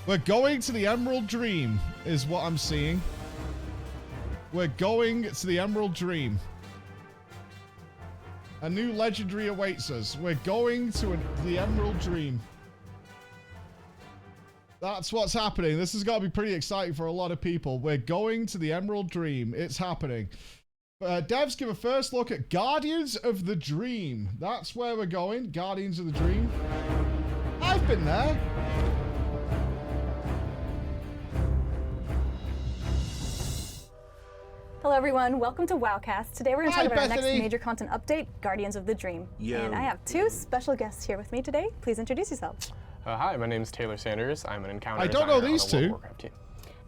We're going to the Emerald Dream, is what I'm seeing. We're going to the Emerald Dream. A new legendary awaits us. We're going to the Emerald Dream. That's what's happening. This has got to be pretty exciting for a lot of people. We're going to the Emerald Dream. It's happening. Devs, give a first look at Guardians of the Dream. That's where we're going. Guardians of the Dream. I've been there. Hello everyone, welcome to WoWCast. Today we're going to talk about our Bethany. next major content update, Guardians of the Dream. Yo. And I have two special guests here with me today. Please introduce yourselves. Hi, my name is Taylor Sanders. I'm an encounter I don't know designer these on the World two. of Warcraft team.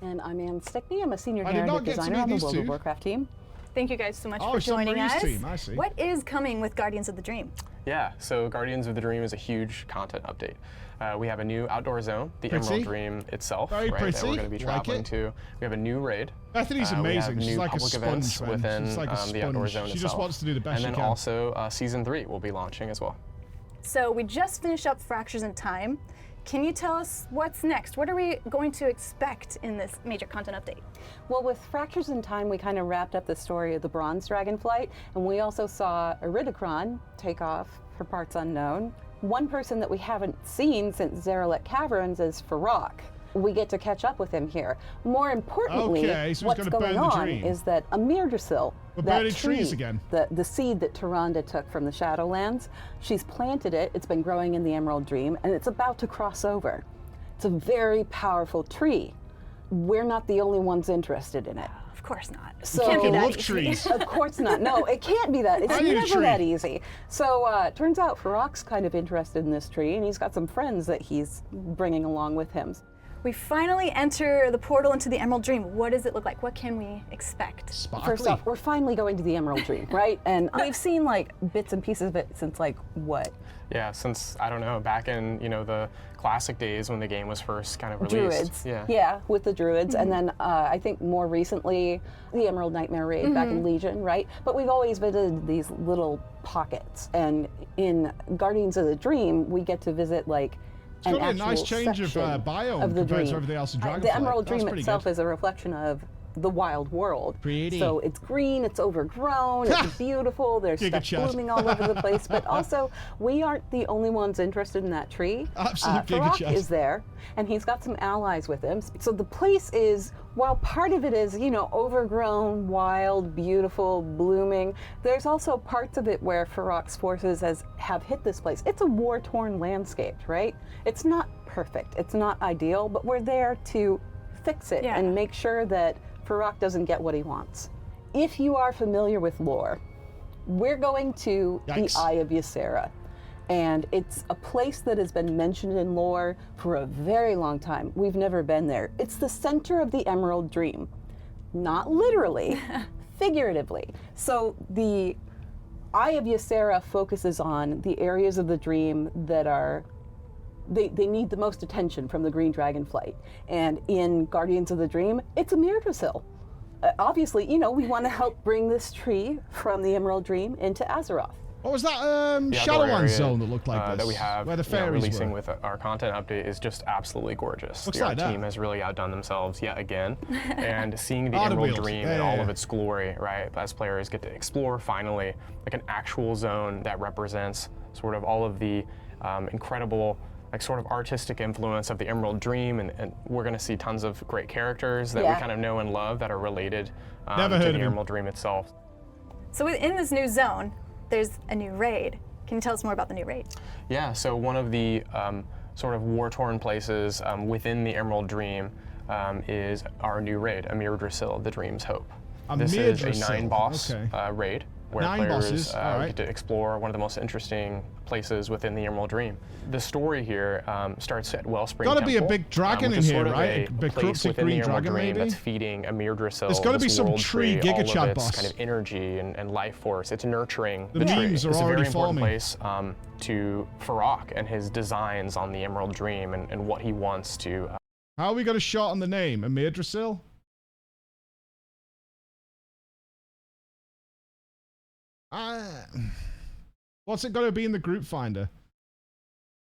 And I'm Ann Stickney. I'm a senior I did not narrative get to designer meet on the these World two. of Warcraft team. Thank you guys so much Oh, for joining Submarine's us. team, I see. What is coming with Guardians of the Dream? Yeah, so Guardians of the Dream is a huge content update. We have a new outdoor zone, the Pretty. Emerald Dream itself, Very right, that pretty. we're going to be Like traveling it. to. We have a new raid. Bethany's We amazing. have She's new like a public sponge, events man. within She's like a the outdoor sponge. zone She itself. just wants to do the best And she then can. also Season 3 will be launching as well. So we just finished up Fractures in Time. Can you tell us what's next? What are we going to expect in this major content update? Well, with Fractures in Time, we kind of wrapped up the story of the Bronze Dragonflight, and we also saw Iridikron take off for parts unknown. One person that we haven't seen since Zeralit Caverns is Farok. We get to catch up with him here. More importantly, Okay, so he's what's gonna going burn the on dream. is that Yggdrasil, We're that burning tree, trees again. the seed that Tyrande took from the Shadowlands, she's planted it, it's been growing in the Emerald Dream, and it's about to cross over. It's a very powerful tree. We're not the only ones interested in it. Of course not. So- Can't be I that love easy. trees. Of course not. No, it can't be that. It's I need a never tree. that easy. So turns out Farok's kind of interested in this tree, and he's got some friends that he's bringing along with him. We finally enter the portal into the Emerald Dream. What does it look like? What can we expect? Sparkly. First off, we're finally going to the Emerald Dream, right? And we've seen like bits and pieces of it since like what? Yeah, since, I don't know, back in, the classic days when the game was first kind of released. Druids. Yeah, with the Druids. And then I think more recently, the Emerald Nightmare Raid back in Legion, right? But we've always visited these little pockets. And in Guardians of the Dream, we get to visit like It's an gonna be a nice actual change of section biome of the compared dream. to everything else in Dragonflight. The Emerald That's Dream pretty itself good. is a reflection of the wild world. Pretty. So it's green, it's overgrown, it's beautiful, there's Giga stuff chat. blooming all over the place, but also we aren't the only ones interested in that tree. Absolute giga Farok chat. is there, and he's got some allies with him. So the place is, while part of it is, overgrown, wild, beautiful, blooming, there's also parts of it where Farok's forces have hit this place. It's a war-torn landscape, right? It's not perfect, it's not ideal, but we're there to fix it Yeah. and make sure that Farok doesn't get what he wants. If you are familiar with lore, we're going to Yikes. the Eye of Ysera. And it's a place that has been mentioned in lore for a very long time. We've never been there. It's the center of the Emerald Dream. Not literally, figuratively. So the Eye of Ysera focuses on the areas of the dream that are they need the most attention from the Green Dragonflight. And in Guardians of the Dream, it's a Yggdrasil. Obviously, we want to help bring this tree from the Emerald Dream into Azeroth. What was that The outdoor Shadowlands area, zone that looked like this? that we have where the fairies releasing were. with our content update is just absolutely gorgeous. Looks Our like that. team has really outdone themselves yet again, and seeing the On the Emerald wheels. Dream Yeah, in yeah, all yeah. of its glory, right? As players get to explore finally like an actual zone that represents sort of all of the incredible sort of artistic influence of the Emerald Dream, and we're going to see tons of great characters that we Yeah. kind of know and love that are related Never to heard the of him. Emerald Dream itself. So within this new zone, there's a new raid. Can you tell us more about the new raid? Yeah, so one of the sort of war-torn places within the Emerald Dream is our new raid, Yggdrasil, the Dream's Hope. This is a Yggdrasil, 9-boss okay. raid where 9 players bosses, all right. get to explore one of the most interesting places within the Emerald Dream. The story here starts at Wellspring Gotta be a Temple, big dragon which in is here, sort of right? A A big place corrupted within green the Emerald dragon, Dream maybe? that's feeding Yggdrasil, There's gotta this be some world tree tree, all Giga Chat of its boss. kind of energy and life force. It's nurturing The the tree. memes are It's a already very important forming. place to Farok and his designs on the Emerald Dream and what he wants to. How we got a shot on the name? Yggdrasil? What's it got to be in the group finder?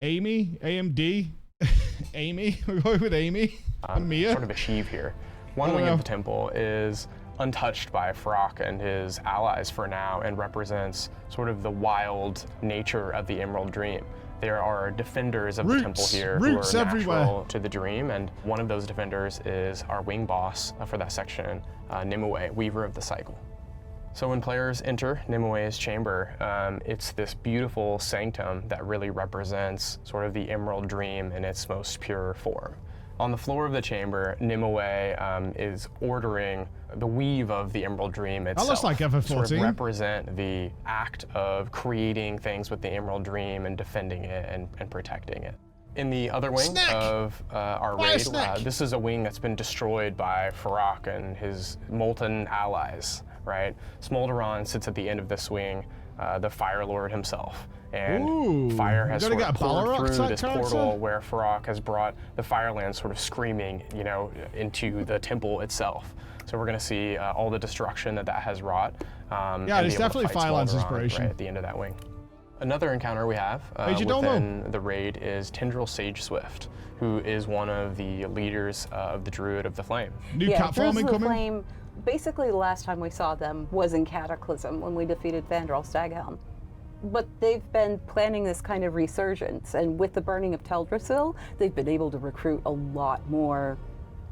Amy? AMD? Amy. We're going with Amy and Mia. Sort of achieve here. One wing of the temple is untouched by Farrak and his allies for now and represents sort of the wild nature of the Emerald Dream. There are defenders of the temple here who are natural to the dream, and one of those defenders is our wing boss for that section, Nimue, Weaver of the Cycle. So when players enter Nimue's chamber, it's this beautiful sanctum that really represents sort of the Emerald Dream in its most pure form. On the floor of the chamber, Nimue is ordering the weave of the Emerald Dream itself. That looks like Ever 14. Sort of represent the act of creating things with the Emerald Dream and defending it and protecting it. In the other wing of our raid, this is a wing that's been destroyed by Farrak and his molten allies, right? Smolderon sits at the end of this wing, the Fire Lord himself. And fire has sort of poured through this portal where Farrak has brought the Fireland sort of screaming, you know, into the temple itself. So we're going to see all the destruction that has wrought. Yeah, there's definitely Fireland's inspiration. Right at the end of that wing. Another encounter we have within the raid is Tendril Sage Swift, who is one of the leaders of the Druid of the Flame. New cat farming coming? Flame, basically the last time we saw them was in Cataclysm when we defeated Fandral Staghelm. But they've been planning this kind of resurgence, and with the burning of Teldrassil, they've been able to recruit a lot more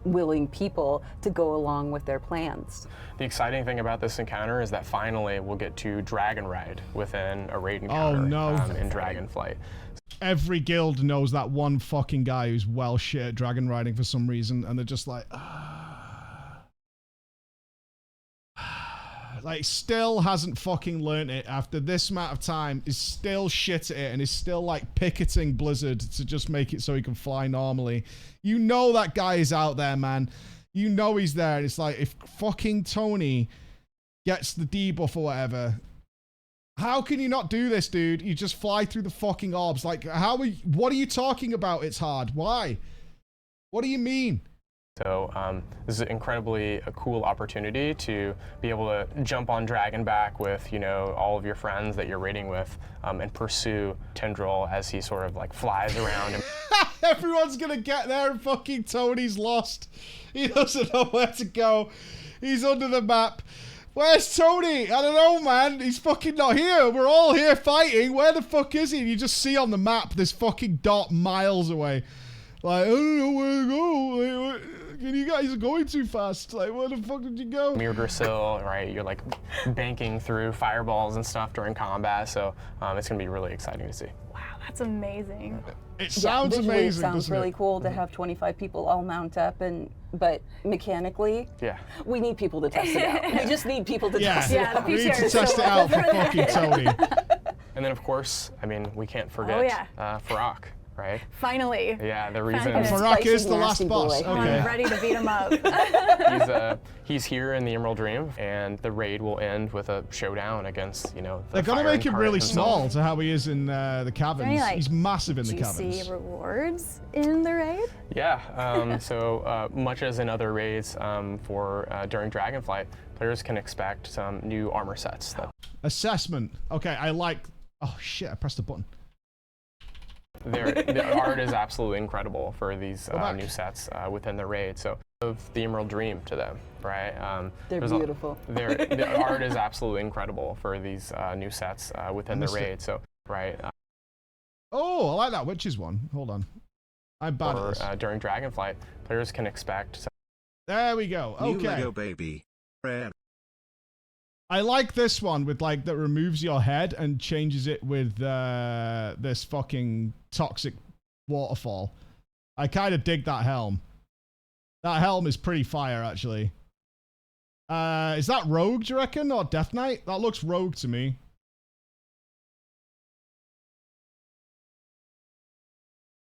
willing people to go along with their plans. The exciting thing about this encounter is that finally we'll get to Dragon Ride within a raid encounter in Dragonflight. Every guild knows that one fucking guy who's well shit at dragon riding for some reason, and they're just like, like, still hasn't fucking learnt it after this amount of time, is still shit at it, and is still, like, picketing Blizzard to just make it so he can fly normally. You know that guy is out there, man. You know he's there, and it's like, if fucking Tony gets the debuff or whatever, how can you not do this, dude? You just fly through the fucking orbs. Like, what are you talking about? It's hard. Why? What do you mean? So this is incredibly a cool opportunity to be able to jump on Dragonback with, you know, all of your friends that you're raiding with and pursue Tendril as he sort of like flies around. And everyone's gonna get there and fucking Tony's lost. He doesn't know where to go. He's under the map. Where's Tony? I don't know, man. He's fucking not here. We're all here fighting. Where the fuck is he? And you just see on the map this fucking dot miles away. Like, I don't know where to go. Like, you guys are going too fast. Like, where the fuck did you go? Myrdrasil, right? You're like banking through fireballs and stuff during combat, so it's gonna be really exciting to see. Wow, that's amazing. It sounds amazing. It sounds really cool to have 25 people all mount up, but mechanically, we need people to test it out. We just need people to test it out. We need to test it out for fucking Tony. And then, of course, I mean, we can't forget Farrak. Right? Finally. Yeah, the reason Farrak is the last boss. Okay. I'm ready to beat him up. He's here in the Emerald Dream, and the raid will end with a showdown against, you know, they're gonna make him really small to how he is in the caverns. Like, he's massive in the caverns. Do you see rewards in the raid? Yeah. So much as in other raids during Dragonflight, players can expect some new armor sets. Assessment. Okay, I like. Oh shit! I pressed the button. The art is absolutely incredible for these new sets within the raid. So of the Emerald Dream to them, right? They're beautiful. The art is absolutely incredible for these new sets within the raid. So right. Oh, I like that Witches one. Hold on. I'm bad at this. During Dragonflight, players can expect. There we go. Okay. New Lego baby. Rare. I like this one with like that removes your head and changes it with this fucking toxic waterfall. I kind of dig that helm. That helm is pretty fire, actually. Is that Rogue, do you reckon, or Death Knight? That looks Rogue to me.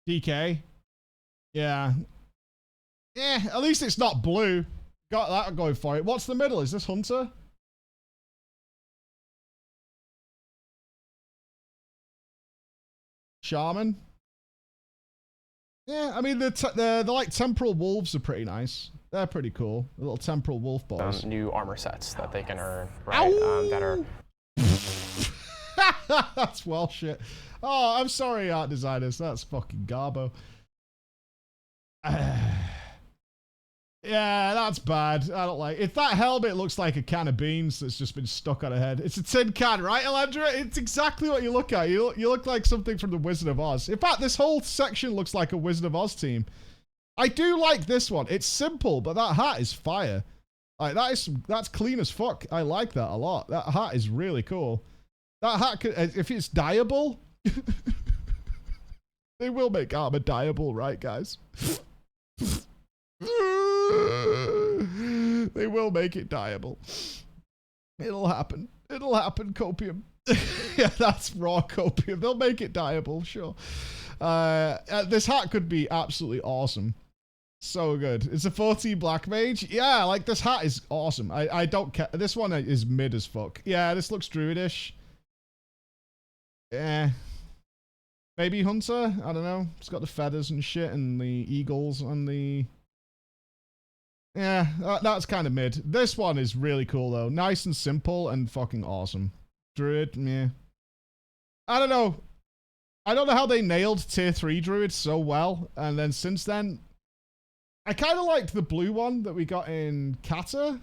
DK. Yeah. Yeah, at least it's not blue. Got that going for it. What's the middle? Is this Hunter? Shaman. Yeah, I mean the like temporal wolves are pretty nice. They're pretty cool. The little temporal wolf balls. New armor sets that they can earn, right? That are. That's well shit. Oh, I'm sorry, art designers. That's fucking garbo. Yeah, that's bad. I don't like it. If that helmet looks like a can of beans that's just been stuck on a head. It's a tin can, right, Elandra? It's exactly what you look at. You look like something from the Wizard of Oz. In fact, this whole section looks like a Wizard of Oz team. I do like this one. It's simple, but that hat is fire. Like that's clean as fuck. I like that a lot. That hat is really cool. That hat could, if it's dyeable, they will make armor dyeable, right, guys? They will make it dyeable. It'll happen. It'll happen, copium. Yeah, that's raw copium. They'll make it dyeable, sure. This hat could be absolutely awesome. So good. It's a 14 black mage. Yeah, like this hat is awesome. I don't care. This one is mid as fuck. Yeah, this looks druidish. Yeah. Maybe hunter? I don't know. It's got the feathers and shit and the eagles and the... Yeah, that's kind of mid. This one is really cool, though. Nice and simple and fucking awesome. Druid, yeah. I don't know. I don't know how they nailed tier 3 druid so well. And then since then, I kind of liked the blue one that we got in Kata.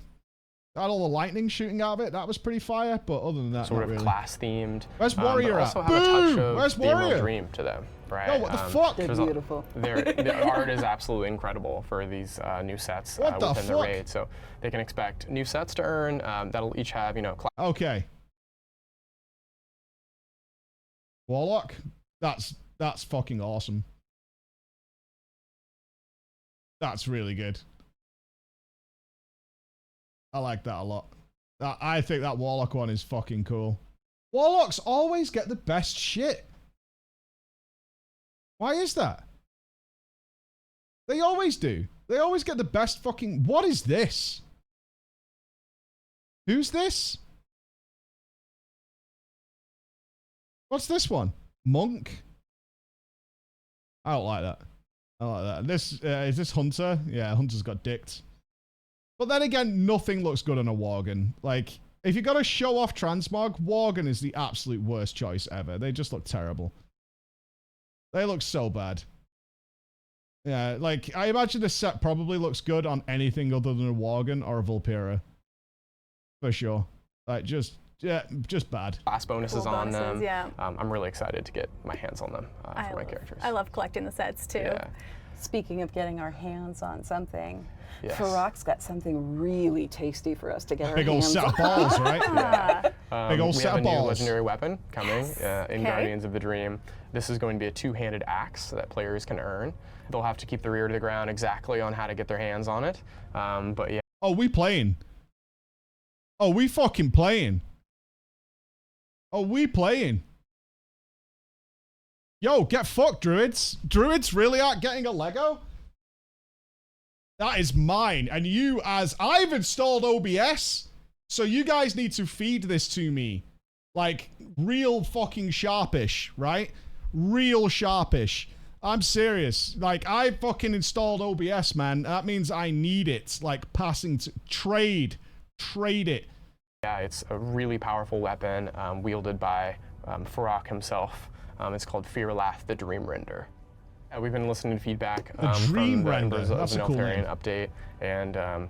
Had all the lightning shooting out of it. That was pretty fire. But other than that, sort of really. class themed. Where's Warrior at? Also have a touch of Where's the Emerald Warrior? Dream to them, right? No, what the fuck? They're beautiful. The art is absolutely incredible for these new sets What the within the fuck? raid. So they can expect new sets to earn. That'll each have, Okay. Warlock? That's fucking awesome. That's really good. I like that a lot. I think that Warlock one is fucking cool. Warlocks always get the best shit. Why is that? They always do. They always get the best fucking... What is this? Who's this? What's this one? Monk? I don't like that. I like that. This is this Hunter? Yeah, Hunter's got dicked. But then again, nothing looks good on a Worgen. Like, if you got to show off Transmog, Worgen is the absolute worst choice ever. They just look terrible. They look so bad. Yeah, like, I imagine this set probably looks good on anything other than a Worgen or a Vulpera. For sure. Like, just bad. class bonuses Cool on bonuses, them. yeah. I'm really excited to get my hands on them for my characters. I love collecting the sets too. Yeah. Speaking of getting our hands on something, Yes. Farok's got something really tasty for us to get our Big old hands set on. of balls, right? Big old we set have a of new balls. legendary weapon coming in Okay. Guardians of the Dream. This is going to be a two-handed axe that players can earn. They'll have to keep their ear to the ground exactly on how to get their hands on it. But yeah. Oh, we playing. Oh, we fucking playing. Oh, we playing. Yo, get fucked, Druids. Druids really aren't getting a Lego? That is mine. And you, as I've installed OBS, so you guys need to feed this to me. Like, real fucking sharpish, right? Real sharpish. I'm serious. Like, I fucking installed OBS, man. That means I need it. Like, passing to trade it. Yeah, it's a really powerful weapon wielded by Farok himself. It's called Fearlath the Dream Render. We've been listening to feedback Dream from the Render. Embers of That's a cool Neltharion name. update, and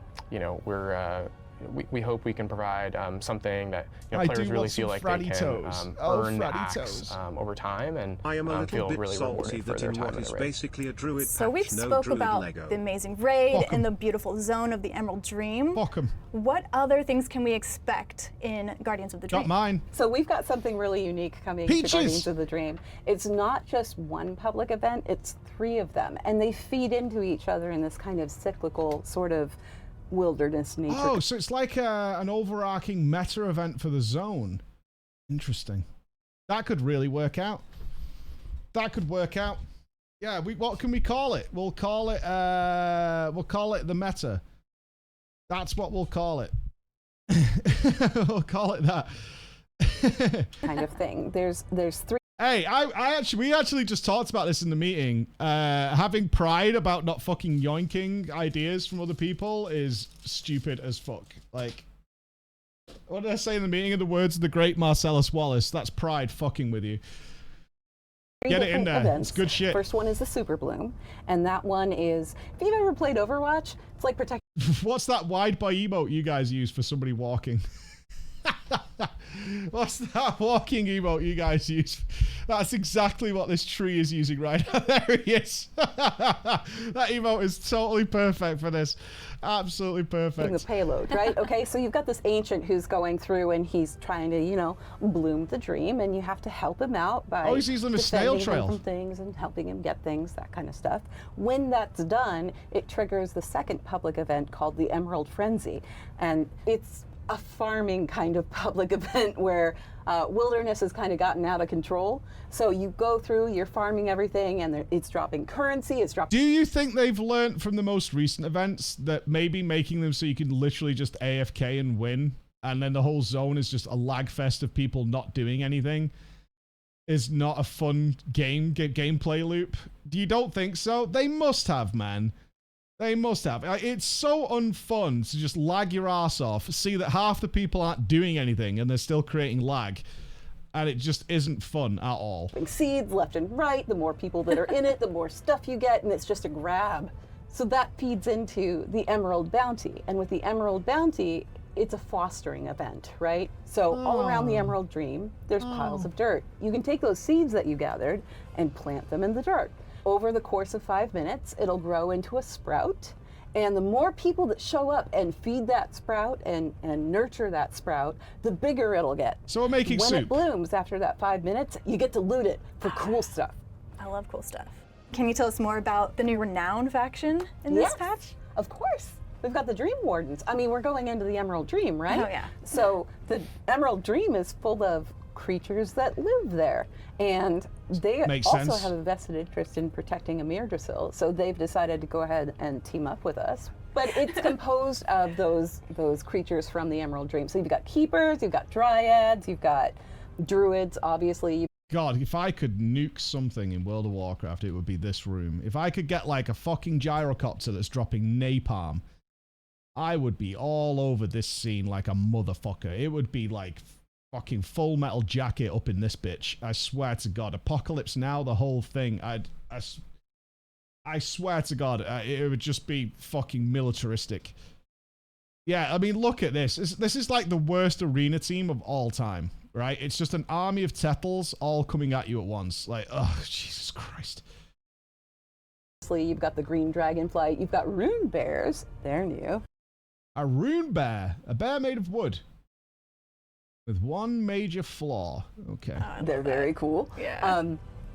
we hope we can provide something that I players do really want some feel like fratty they can toes. Oh, earn the fratty axe toes. over time and I am a little feel bit really salty rewarded for that their in time what in is the raid. basically a druid So patch, we've no spoke druid about Lego. the amazing raid Fuck 'em. and the beautiful zone of the Emerald Dream. Fuck 'em. What other things can we expect in Guardians of the Dream? Got mine. So we've got something really unique coming Peaches! to Guardians of the Dream. It's not just one public event, it's 3 of them. And they feed into each other in this kind of cyclical sort of wilderness nature. Oh, so it's like an overarching meta event for the zone. Interesting. That could really work out. That could work out. Yeah, what can we call it? We'll call it the meta. That's what we'll call it. We'll call it that. kind of thing. There's 3. Hey, we actually just talked about this in the meeting. Having pride about not fucking yoinking ideas from other people is stupid as fuck. Like, what did I say in the meeting? In the words of the great Marcellus Wallace, that's pride fucking with you. Get it in there. Events. It's good shit. First one is the Super Bloom, and that one is, if you've ever played Overwatch, it's like protecting What's that wide boy emote you guys use for somebody walking? What's that walking emote you guys use? That's exactly what this tree is using right now. There he is. That emote is totally perfect for this. Absolutely perfect. The payload, right? Okay, so you've got this ancient who's going through and he's trying to, you know, bloom the dream, and you have to help him out by he's using a snail defending him trail from things and helping him get things, that kind of stuff. When that's done, it triggers the second public event called the Emerald Frenzy, and it's a farming kind of public event where wilderness has kind of gotten out of control. So you go through, you're farming everything, and it's dropping currency, it's dropping... Do you think they've learned from the most recent events that maybe making them so you can literally just AFK and win, and then the whole zone is just a lag fest of people not doing anything, is not a fun gameplay loop? You don't think so? They must have, man. They must have. It's so unfun to just lag your ass off, see that half the people aren't doing anything and they're still creating lag, and it just isn't fun at all. Seeds left and right, the more people that are in it, the more stuff you get, and it's just a grab. So that feeds into the Emerald Bounty, and with the Emerald Bounty, it's a fostering event, right? So all around the Emerald Dream, there's piles of dirt. You can take those seeds that you gathered and plant them in the dirt. Over the course of 5 minutes, it'll grow into a sprout. And the more people that show up and feed that sprout and nurture that sprout, the bigger it'll get. So we're making when soup. it blooms after that 5 minutes, you get to loot it for cool stuff. I love cool stuff. Can you tell us more about the new Renown faction in this patch? Of course. We've got the Dream Wardens. I mean, we're going into the Emerald Dream, right? Oh, yeah. So the Emerald Dream is full of creatures that live there. And they Makes also sense. have a vested interest in protecting Amirdrasil, so they've decided to go ahead and team up with us. But it's composed of those creatures from the Emerald Dream. So you've got keepers, you've got dryads, you've got druids, obviously. God, if I could nuke something in World of Warcraft, it would be this room. If I could get like a fucking gyrocopter that's dropping napalm, I would be all over this scene like a motherfucker. It would be like fucking Full Metal Jacket up in this bitch. I swear to God. Apocalypse Now, the whole thing. I swear to God, it would just be fucking militaristic. Yeah, I mean, look at this. This is like the worst arena team of all time, right? It's just an army of Tettles all coming at you at once. Like, oh, Jesus Christ. You've got the green dragonfly, you've got rune bears, they're new. A rune bear. A bear made of wood. With one major flaw. Okay. They're very cool. Yeah.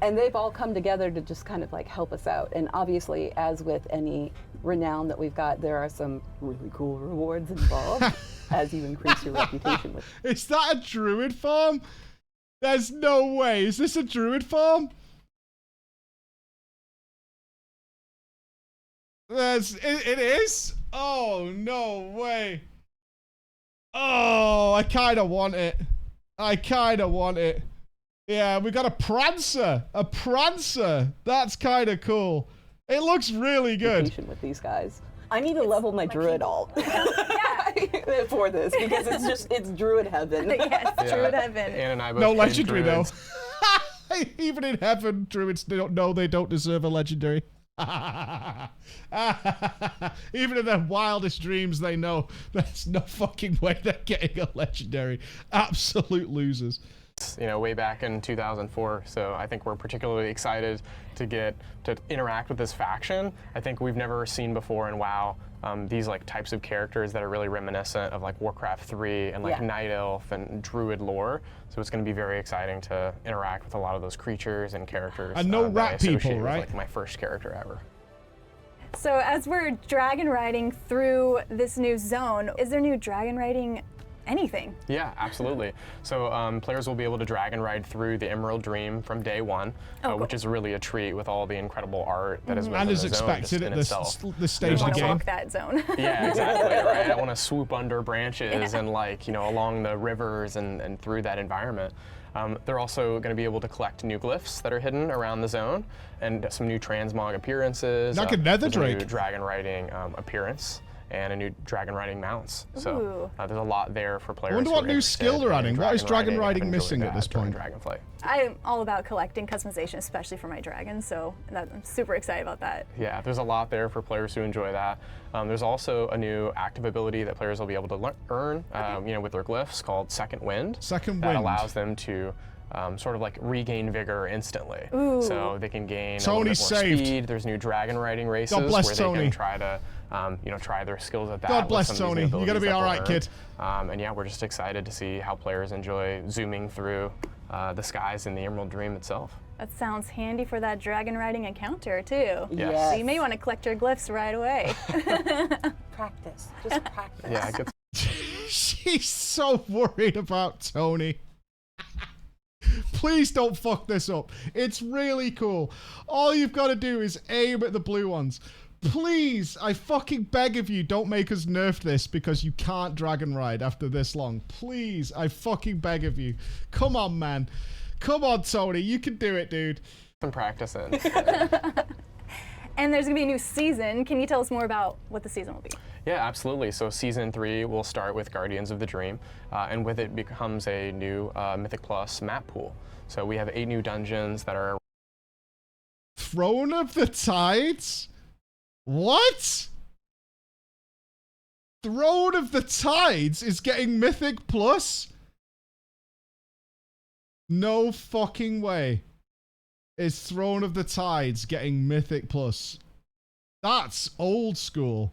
And they've all come together to just kind of like help us out. And obviously, as with any renown that we've got, there are some really cool rewards involved as you increase your reputation with. Is that a druid farm? There's no way. Is this a druid farm? It is? Oh, no way. Oh, I kind of want it. I kind of want it. Yeah, we got a Prancer. A Prancer. That's kind of cool. It looks really good. With these guys. I need to level my druid alt for this because it's druid heaven. Yes, druid heaven. Ann and I both No played legendary though. druids. Even in heaven, druids don't know they don't deserve a legendary. Even in their wildest dreams, they know there's no fucking way they're getting a legendary. Absolute losers. You know, way back in 2004, so I think we're particularly excited to get to interact with this faction. I think we've never seen before in WoW these like types of characters that are really reminiscent of like Warcraft 3 and like Night Elf and Druid lore. So it's going to be very exciting to interact with a lot of those creatures and characters. And no that I rat people, associate with, right? like my first character ever. So as we're dragon riding through this new zone, is there new dragon riding anything? Yeah, absolutely. So players will be able to dragon ride through the Emerald Dream from day one, which is really a treat with all the incredible art that is within And the is zone expected at this stage of I the want to game. walk that zone. Yeah, exactly, right? I want to swoop under branches and like, you know, along the rivers and through that environment. They're also going to be able to collect new glyphs that are hidden around the zone and some new transmog appearances. Like a nether there's a new drake. dragon riding appearance. and a new dragon riding mounts. So Ooh. there's a lot there for players. I wonder who what are new interested skill they're in adding. What is dragon and riding have missing enjoyed at this that during point? Dragonflight. I'm all about collecting customization, especially for my dragons, so I'm super excited about that. Yeah, there's a lot there for players who enjoy that. There's also a new active ability that players will be able to earn, you know, with their glyphs called Second Wind. Second That Wind. allows them to sort of like regain vigor instantly. Ooh. So they can gain a Tony little bit more saved. speed. There's new dragon riding races God bless where Tony. they can try to, you know, try their skills at that. God with bless some of these Tony. new You gotta abilities be that all they'll right, learn. kid. And yeah, we're just excited to see how players enjoy zooming through the skies in the Emerald Dream itself. That sounds handy for that dragon riding encounter, too. Yes. So you may want to collect your glyphs right away. Practice. Just practice. Yeah, it gets She's so worried about Tony. Please don't fuck this up. It's really cool. All you've got to do is aim at the blue ones. Please, I fucking beg of you, don't make us nerf this because you can't dragon ride after this long. Please, I fucking beg of you. Come on, man. Come on, Tony. You can do it, dude. some practice in. And there's going to be a new season. Can you tell us more about what the season will be? Yeah, absolutely. So season 3 will start with Guardians of the Dream, and with it becomes a new Mythic Plus map pool. So we have 8 new dungeons that are... Throne of the Tides? What? Throne of the Tides is getting Mythic Plus? No fucking way. Is Throne of the Tides getting Mythic Plus? That's old school.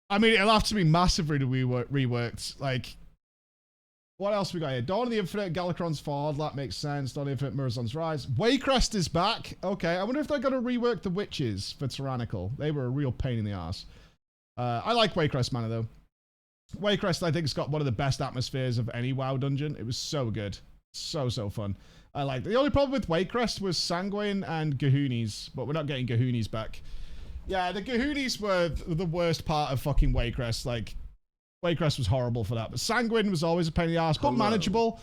I mean, it'll have to be massively reworked. Like, what else we got here? Dawn of the Infinite, Galakron's Ford. That makes sense. Dawn of the Infinite, Murazon's Rise. Waycrest is back. Okay, I wonder if they're going to rework the Witches for Tyrannical. They were a real pain in the ass. I like Waycrest Manor, though. Waycrest, I think, has got one of the best atmospheres of any WoW dungeon. It was so good. So fun. I liked it. The only problem with Waycrest was Sanguine and Gahoonies, but we're not getting Gahoonies back. Yeah, the Gahoonies were the worst part of fucking Waycrest. Like, Waycrest was horrible for that. But Sanguine was always a pain in the ass, but manageable.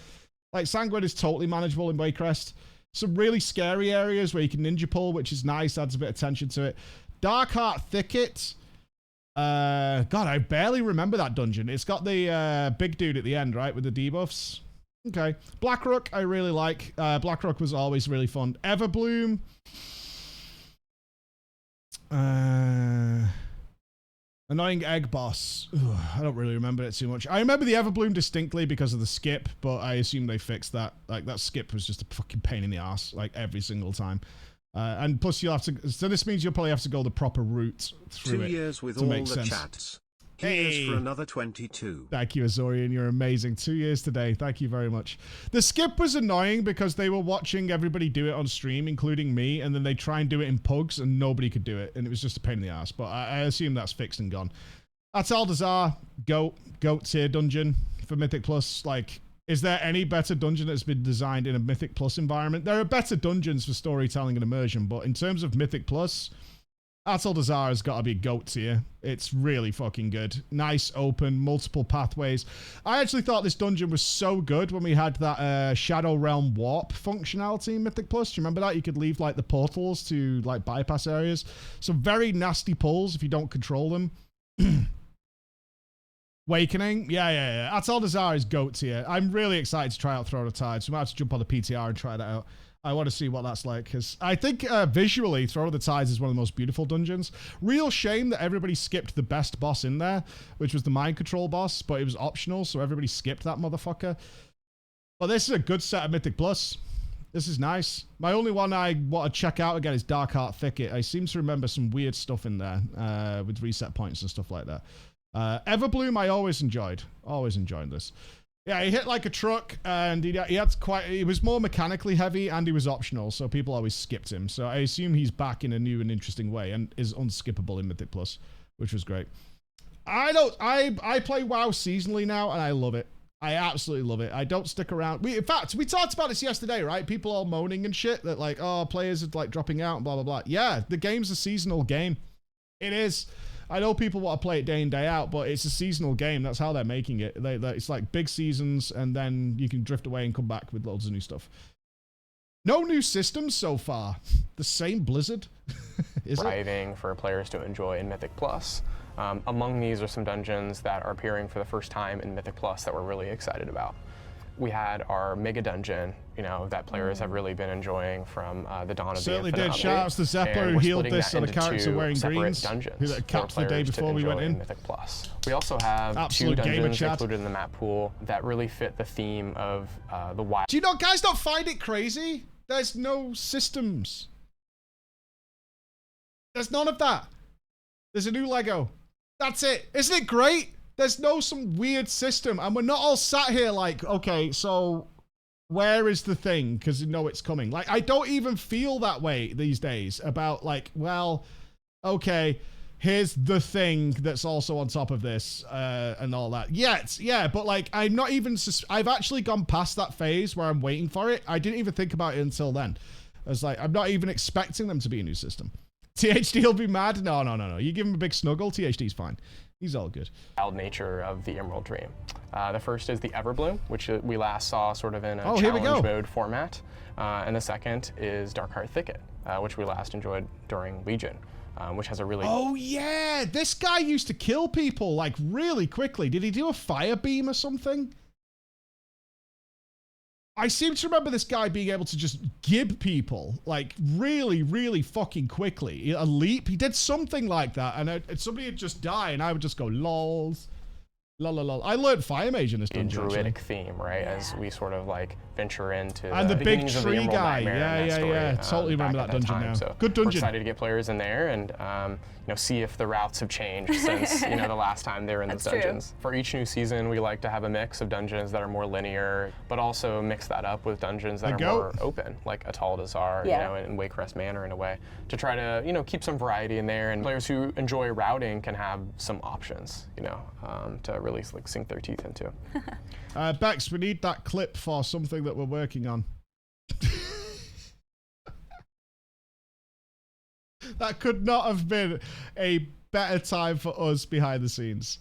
Like, Sanguine is totally manageable in Waycrest. Some really scary areas where you can ninja pull, which is nice. Adds a bit of tension to it. Darkheart Thicket. God, I barely remember that dungeon. It's got the big dude at the end, right? With the debuffs. Okay. Blackrook, I really like. Blackrook was always really fun. Everbloom. Annoying Egg Boss. Ugh, I don't really remember it too much. I remember the Everbloom distinctly because of the skip, but I assume they fixed that. Like, that skip was just a fucking pain in the ass, like, every single time. And plus you'll have to... So this means you'll probably have to go the proper route through 2 it. years with to all make the sense. chats. Here's Hey. for another 22. Thank you, Azorian. You're amazing. 2 years today. Thank you very much. The skip was annoying because they were watching everybody do it on stream, including me, and then they try and do it in pugs, and nobody could do it, and it was just a pain in the ass. But I assume that's fixed and gone. That's Aldazar. Goat tier dungeon for Mythic Plus. Like, is there any better dungeon that's been designed in a Mythic Plus environment? There are better dungeons for storytelling and immersion, but in terms of Mythic Plus... Aldazar has got to be GOAT tier. It's really fucking good. Nice, open, multiple pathways. I actually thought this dungeon was so good when we had that Shadow Realm Warp functionality in Mythic Plus. Do you remember that? You could leave, like, the portals to, like, bypass areas. Some very nasty pulls if you don't control them. Awakening? Yeah. Aldazar is GOAT tier. I'm really excited to try out Throne of Tides. So we might have to jump on the PTR and try that out. I want to see what that's like, because I think visually, Throne of the Tides is one of the most beautiful dungeons. Real shame that everybody skipped the best boss in there, which was the Mind Control boss, but it was optional, so everybody skipped that motherfucker. But this is a good set of Mythic Plus. This is nice. My only one I want to check out again is Darkheart Thicket. I seem to remember some weird stuff in there with reset points and stuff like that. Everbloom I always enjoyed. Always enjoyed this. Yeah, he hit like a truck, and he was more mechanically heavy, and he was optional, so people always skipped him. So I assume he's back in a new and interesting way, and is unskippable in Mythic Plus, which was great. I play WoW seasonally now, and I love it. I absolutely love it. I don't stick around. In fact, we talked about this yesterday, right? People all moaning and shit that like, oh, players are like dropping out and blah blah blah. Yeah, the game's a seasonal game. It is. I know people want to play it day in, day out, but it's a seasonal game. That's how they're making it. It's like big seasons, and then you can drift away and come back with loads of new stuff. No new systems so far. The same Blizzard. Is it? Thriving for players to enjoy in Mythic Plus. Among these are some dungeons that are appearing for the first time in Mythic Plus that we're really excited about. We had our mega dungeon, you know, that players have really been enjoying from the dawn of Certainly the Infinite did. Shout outs to Zeppler who healed this sort of character wearing greens. Dungeons Who that capped the day before we went in. Mythic Plus. We also have Absolute two gamer dungeons chat. included in the map pool that really fit the theme of the wild. Do you know, guys not find it crazy? There's no systems. There's none of that. There's a new Lego. That's it. Isn't it great? There's no some weird system. And we're not all sat here like, okay, so where is the thing? Because you know it's coming. Like, I don't even feel that way these days about like, well, okay, here's the thing that's also on top of this and all that. Yeah, but like, I'm not even, I've actually gone past that phase where I'm waiting for it. I didn't even think about it until then. I was like, I'm not even expecting them to be a new system. THD will be mad. No. You give him a big snuggle, THD's fine. He's all good. Wild nature of the Emerald Dream. The first is the Everbloom, which we last saw sort of in a here we go. challenge mode format. And the second is Darkheart Thicket, which we last enjoyed during Legion, which has a really... Oh yeah, this guy used to kill people like really quickly. Did he do a fire beam or something? I seem to remember this guy being able to just gib people like really, really fucking quickly. A leap. He did something like that, and somebody would just die, and I would just go lols. Lol. I learned Fire Mage in this dungeon. Druidic theme, right? As we sort of like venture into and the big beginnings of the tree Emerald guy. Nightmare Yeah. Totally remember back that at dungeon time. now. So Good we're dungeon. excited to get players in there and see if the routes have changed since the last time they were in those dungeons. For each new season, we like to have a mix of dungeons that are more linear, but also mix that up with dungeons that are more open, like Atal Dazar, and Waycrest Manor in a way, to try to keep some variety in there, and players who enjoy routing can have some options, to really like sink their teeth into. Bex, we need that clip for something that we're working on. That could not have been a better time for us behind the scenes.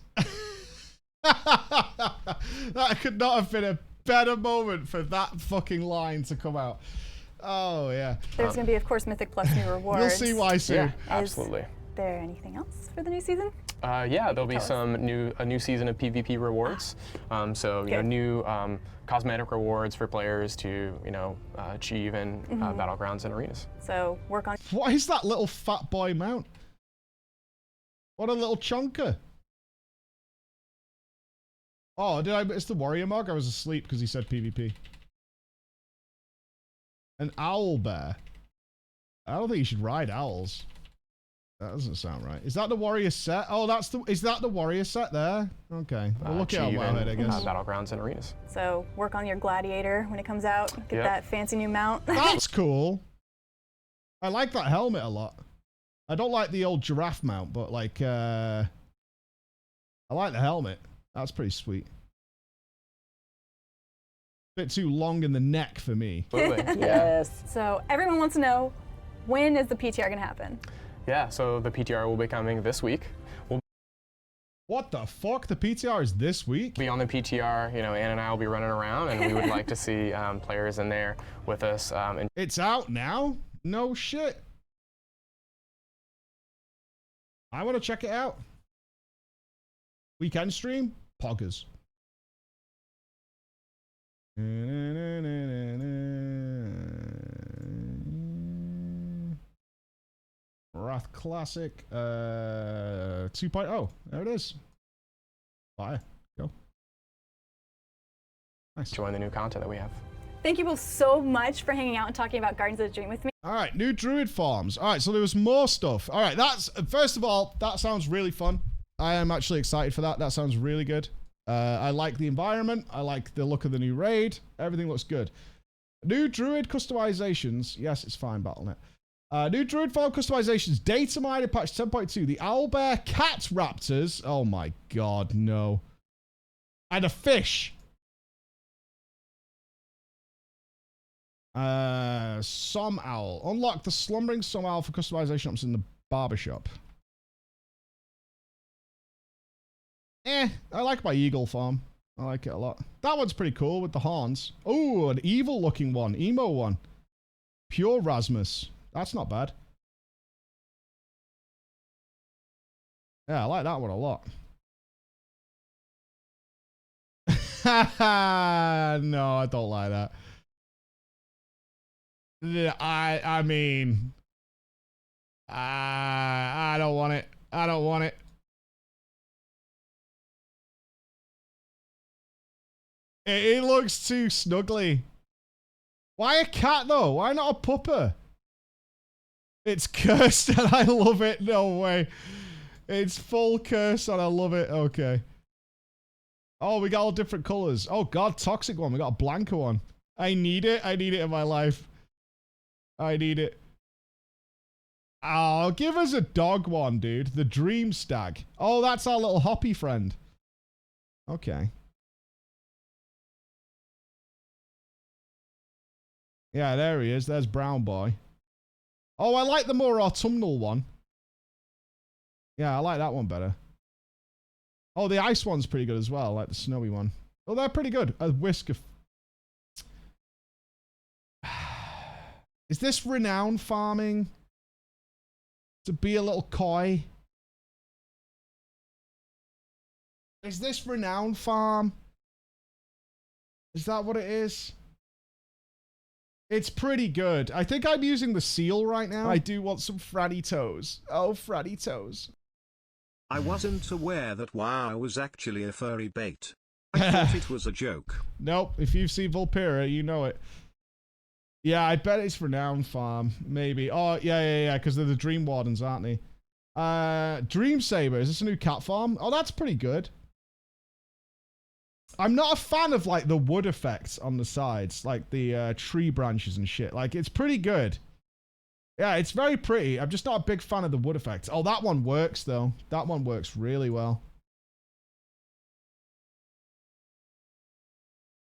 That could not have been a better moment for that fucking line to come out. Oh, yeah. There's going to be, of course, Mythic Plus new rewards. You'll see why soon. Yeah, absolutely. Is there anything else for the new season? Yeah, there'll be a new season of PvP rewards. New cosmetic rewards for players to achieve in battlegrounds and arenas. So work on. What is that little fat boy mount? What a little chunker. Oh, did I miss the warrior mog? I was asleep because he said PvP. An owl bear. I don't think you should ride owls. That doesn't sound right. Is that the warrior set? Oh, is that the warrior set there? Okay. We'll look at WoWhead, I guess. Battlegrounds and arenas. So work on your gladiator when it comes out. Get that fancy new mount. That's cool. I like that helmet a lot. I don't like the old giraffe mount, but like, I like the helmet. That's pretty sweet. Bit too long in the neck for me. Absolutely. Yes. So everyone wants to know, when is the PTR going to happen? Yeah, so the PTR will be coming this week. What the fuck? The PTR is this week? Be on the PTR, Ann and I will be running around, and we would like to see players in there with us. It's out now? No shit. I want to check it out. Weekend stream? Poggers. Wrath Classic 2.0. There it is. Fire. Go. Nice. Join the new content that we have. Thank you both so much for hanging out and talking about Gardens of the Dream with me. All right, new druid farms. All right, so there was more stuff. All right, first of all, that sounds really fun. I am actually excited for that. That sounds really good. I like the environment. I like the look of the new raid. Everything looks good. New druid customizations. Yes, it's fine, Battle.net. New druid farm customizations. Data miner patch 10.2. The owlbear cat raptors. Oh my god, no. And a fish. Some owl. Unlock the slumbering some owl for customization options in the barbershop. I like my eagle farm. I like it a lot. That one's pretty cool with the horns. Oh, an evil looking one. Emo one. Pure Rasmus. That's not bad. Yeah, I like that one a lot. No, I don't like that. I mean, I don't want it. I don't want it. It looks too snuggly. Why a cat though? Why not a pupper? It's cursed and I love it. No way. It's full curse and I love it. Okay. Oh, we got all different colors. Oh god, toxic one. We got a blanker one. I need it. I need it in my life. I need it. Oh, give us a dog one, dude. The Dream Stag. Oh, that's our little hoppy friend. Okay. Yeah, there he is. There's Brown Boy. Oh, I like the more autumnal one. Yeah, I like that one better. Oh, the ice one's pretty good as well. I like the snowy one. Oh, they're pretty good. A whisk of... Is this renown farming? To be a little coy? Is this renown farm? Is that what it is? It's pretty good. I think I'm using the seal right now. I do want some Franny toes. Oh, Franny toes. I wasn't aware that WoW was actually a furry bait. I thought it was a joke. Nope. If you've seen Vulpera, you know it. Yeah, I bet it's Renown Farm. Maybe. Oh, yeah, because they're the Dream Wardens, aren't they? Dream Saber. Is this a new cat farm? Oh, that's pretty good. I'm not a fan of, like, the wood effects on the sides. Like, the tree branches and shit. Like, it's pretty good. Yeah, it's very pretty. I'm just not a big fan of the wood effects. Oh, that one works, though. That one works really well.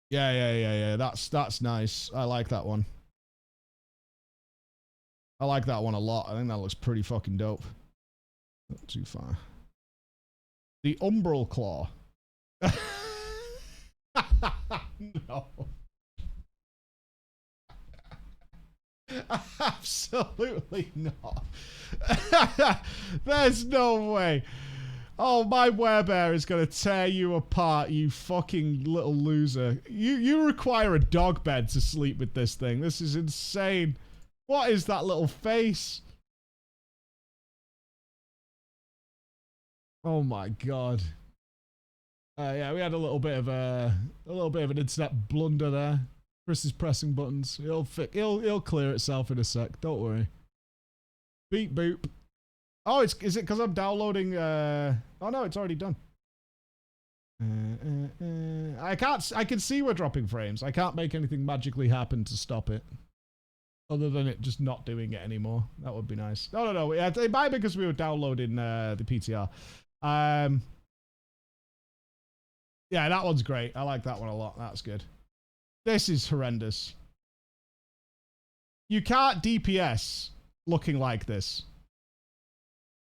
Yeah. That's nice. I like that one. I like that one a lot. I think that looks pretty fucking dope. Not too far. The Umbral Claw. No. Absolutely not. There's no way. Oh, my werebear is going to tear you apart, you fucking little loser. You require a dog bed to sleep with this thing. This is insane. What is that little face? Oh my god. Yeah, we had a little bit of an internet blunder there. Chris is pressing buttons. He'll clear itself in a sec. Don't worry. Beep boop. Oh, is it because I'm downloading? Oh no, it's already done. I can see we're dropping frames. I can't make anything magically happen to stop it, other than it just not doing it anymore. That would be nice. No. It might be because we were downloading the PTR. Yeah, that one's great. I like that one a lot. That's good. This is horrendous. You can't DPS looking like this.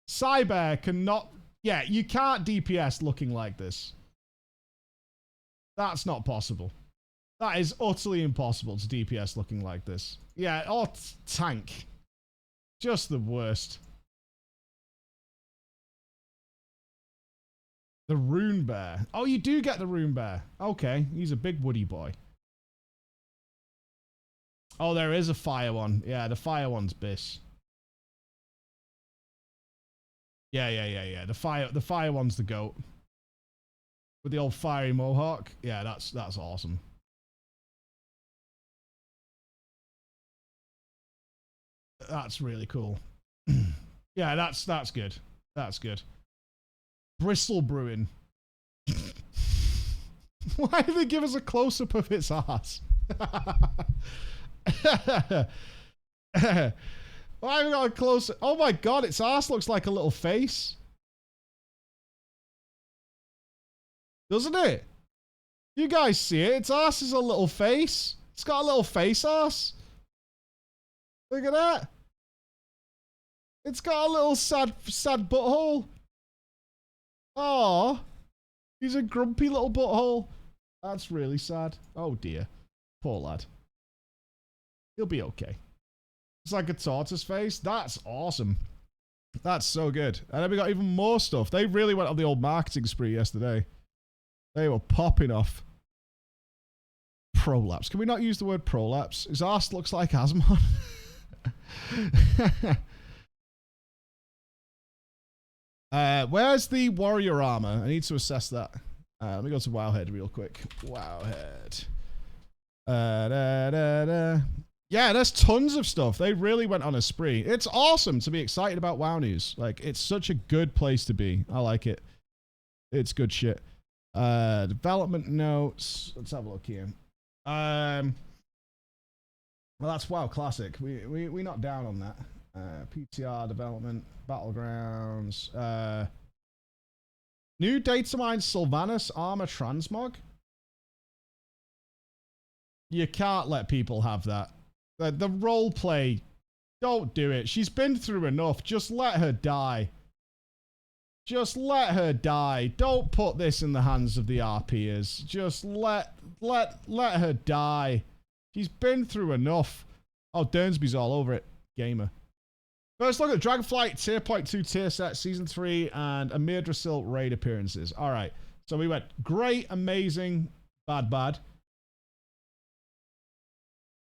Cyber cannot... Yeah, you can't DPS looking like this. That's not possible. That is utterly impossible to DPS looking like this. Yeah, or tank. Just the worst. The Rune Bear. Oh, you do get the Rune Bear. Okay, he's a big woody boy. Oh, there is a fire one. Yeah, the fire one's bis. Yeah. The fire one's the goat. With the old fiery mohawk. Yeah, that's awesome. That's really cool. Yeah, that's good. That's good. Bristol Brewing. Why did they give us a close-up of its ass? Why have we got a close? Oh my god, its ass looks like a little face. Doesn't it? You guys see it? Its ass is a little face. It's got a little face ass. Look at that. It's got a little sad butthole. Oh, he's a grumpy little butthole. That's really sad. Oh dear. Poor lad. He'll be okay. It's like a tortoise face. That's awesome. That's so good. And then we got even more stuff. They really went on the old marketing spree yesterday. They were popping off. Prolapse. Can we not use the word prolapse? His arse looks like Asmon. Where's the warrior armor? I need to assess that. Let me go to Wowhead real quick. Wowhead. Yeah, there's tons of stuff. They really went on a spree. It's awesome to be excited about WoW news. Like, it's such a good place to be. I like it. It's good shit. Development notes. Let's have a look here. Well, that's WoW Classic. We not down on that. PTR development, battlegrounds. New data mine Sylvanas armor transmog. You can't let people have that. The role play, don't do it. She's been through enough. Just let her die. Just let her die. Don't put this in the hands of the RPers. Just let her die. She's been through enough. Oh, Dernsby's all over it. Gamer. First look at Dragonflight tier point 2 tier set, season 3, and Amir Drasil raid appearances. All right. So we went great, amazing, bad, bad.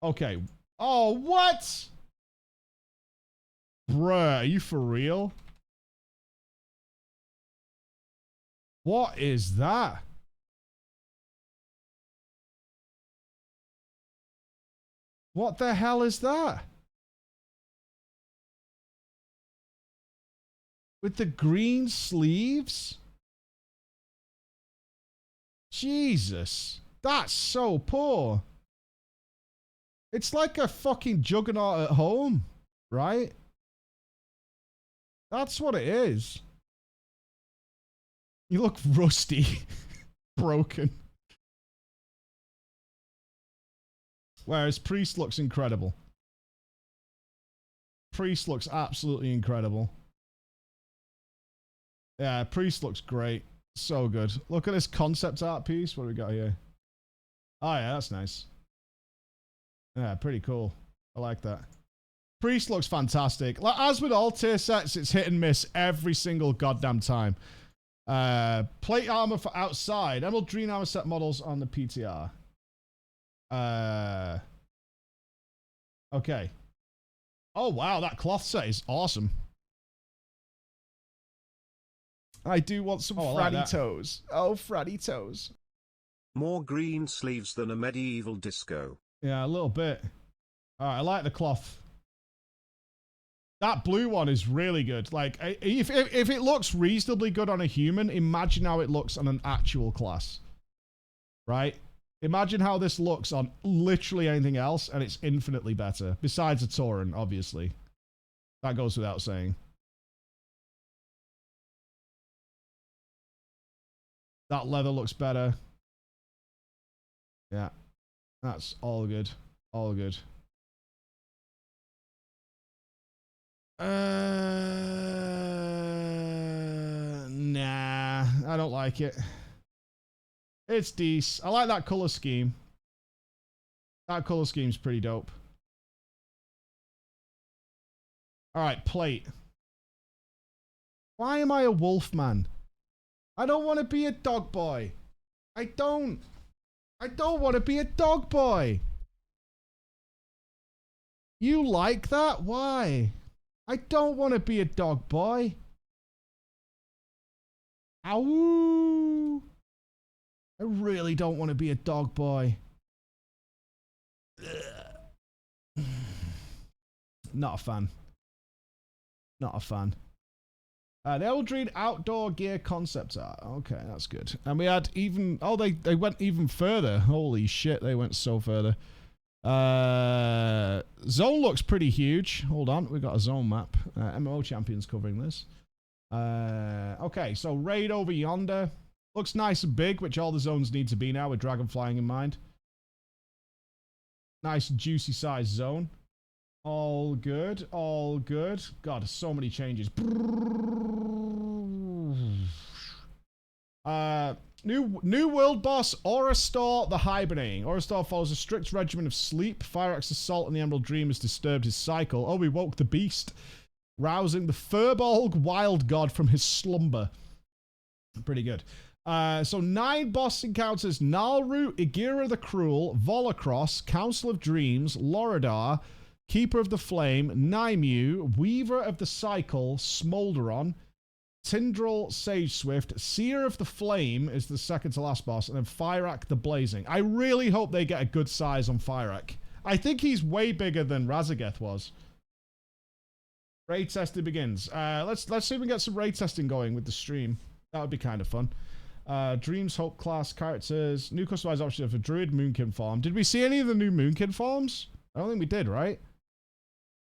Okay. Oh, what? Bruh, are you for real? What is that? What the hell is that? With the green sleeves? Jesus. That's so poor. It's like a fucking juggernaut at home, right? That's what it is. You look rusty. Broken. Whereas Priest looks incredible. Priest looks absolutely incredible. Yeah, Priest looks great. So good. Look at this concept art piece. What do we got here? Oh, yeah, that's nice. Yeah, pretty cool. I like that. Priest looks fantastic. Like, as with all tier sets, it's hit and miss every single goddamn time. Plate armor for outside. Emerald Dream armor set models on the PTR. Okay. Oh, wow. That cloth set is awesome. I do want some fratty toes. Oh, fratty toes. More green sleeves than a medieval disco. Yeah, a little bit. All right, I like the cloth. That blue one is really good. Like, if it looks reasonably good on a human, imagine how it looks on an actual class. Right? Imagine how this looks on literally anything else, and it's infinitely better. Besides a Tauren, obviously. That goes without saying. That leather looks better. Yeah. That's all good. All good. Nah. I don't like it. It's decent. I like that color scheme. That color scheme's pretty dope. Alright, plate. Why am I a wolf man? I don't want to be a dog boy. I don't want to be a dog boy. You like that? Why? I don't want to be a dog boy. Ow. I really don't want to be a dog boy. Ugh. Not a fan. Not a fan. The Eldred outdoor gear concept art. Okay, that's good. And we had even... Oh, they went even further. Holy shit, they went so further. Zone looks pretty huge. Hold on, we got a zone map. MMO Champion's covering this. Okay, so raid over yonder. Looks nice and big, which all the zones need to be now with dragon flying in mind. Nice juicy sized zone. All good, all good. God, so many changes. New world boss, Orastor the Hibernating. Orastor follows a strict regimen of sleep. Fyrax's assault on the Emerald Dream has disturbed his cycle. Oh, we woke the beast, rousing the Furbolg wild god from his slumber. Pretty good. So 9 boss encounters: Nalru, Igira the Cruel, Volacross, Council of Dreams, Loradar, Keeper of the Flame, Naimu, Weaver of the Cycle, Smolderon, Tindral, Sage Swift, Seer of the Flame is the second to last boss, and then Fyrakk the Blazing. I really hope they get a good size on Fyrakk. I think he's way bigger than Razageth was. Raid testing begins. Let's see if we can get some raid testing going with the stream. That would be kind of fun. Dreams, Hope class characters, new customized options for Druid Moonkin farm. Did we see any of the new Moonkin farms? I don't think we did, right?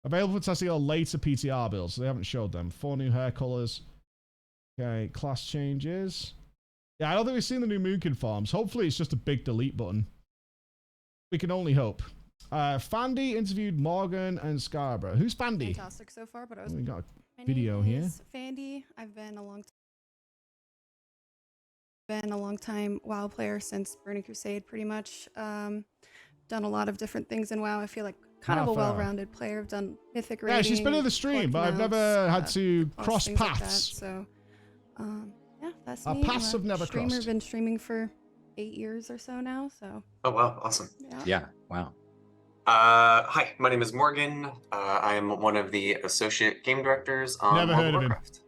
Available for testing on later PTR builds, so they haven't showed them. 4 new hair colors. Okay, class changes. Yeah, I don't think we've seen the new Moonkin farms. Hopefully it's just a big delete button. We can only hope. Fandy interviewed Morgan and Scarborough. Who's Fandy? Fantastic so far, but I was. We got a video here. Fandy. I've been a long time WoW player since Burning Crusade, pretty much. Done a lot of different things in WoW. I feel like kind of a well-rounded player. I've done Mythic raiding. Yeah, she's been in the stream, but I've never had to cross paths. Like that, so, yeah, that's Our me. paths have never streamer, crossed. Been streaming for 8 years or so now. So. Oh wow, awesome. Yeah. Wow. Hi, my name is Morgan. I'm one of the associate game directors on Never World heard of of him. Warcraft.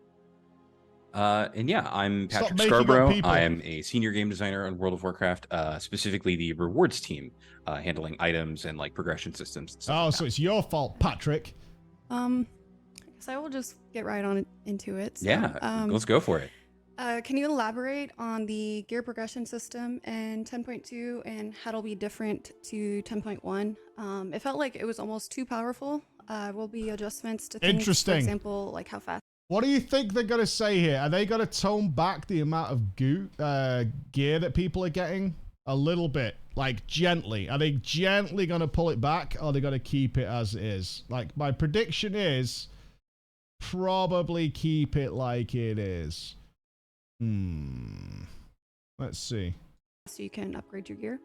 And yeah, I'm Stop Patrick making up Scarborough. people. I am a senior game designer on World of Warcraft, specifically the rewards team, handling items and like progression systems. And stuff Oh, like so that. it's your fault, Patrick. I guess I will just get right on into it. So, Yeah, let's go for it. Can you elaborate on the gear progression system in 10.2 and how it'll be different to 10.1? It felt like it was almost too powerful. Will be adjustments to things, Interesting. for example, like how fast. What do you think they're going to say here? Are they going to tone back the amount of gear that people are getting? A little bit. Like, gently. Are they gently going to pull it back, or are they going to keep it as it is? Like, my prediction is probably keep it like it is. Let's see. So you can upgrade your gear.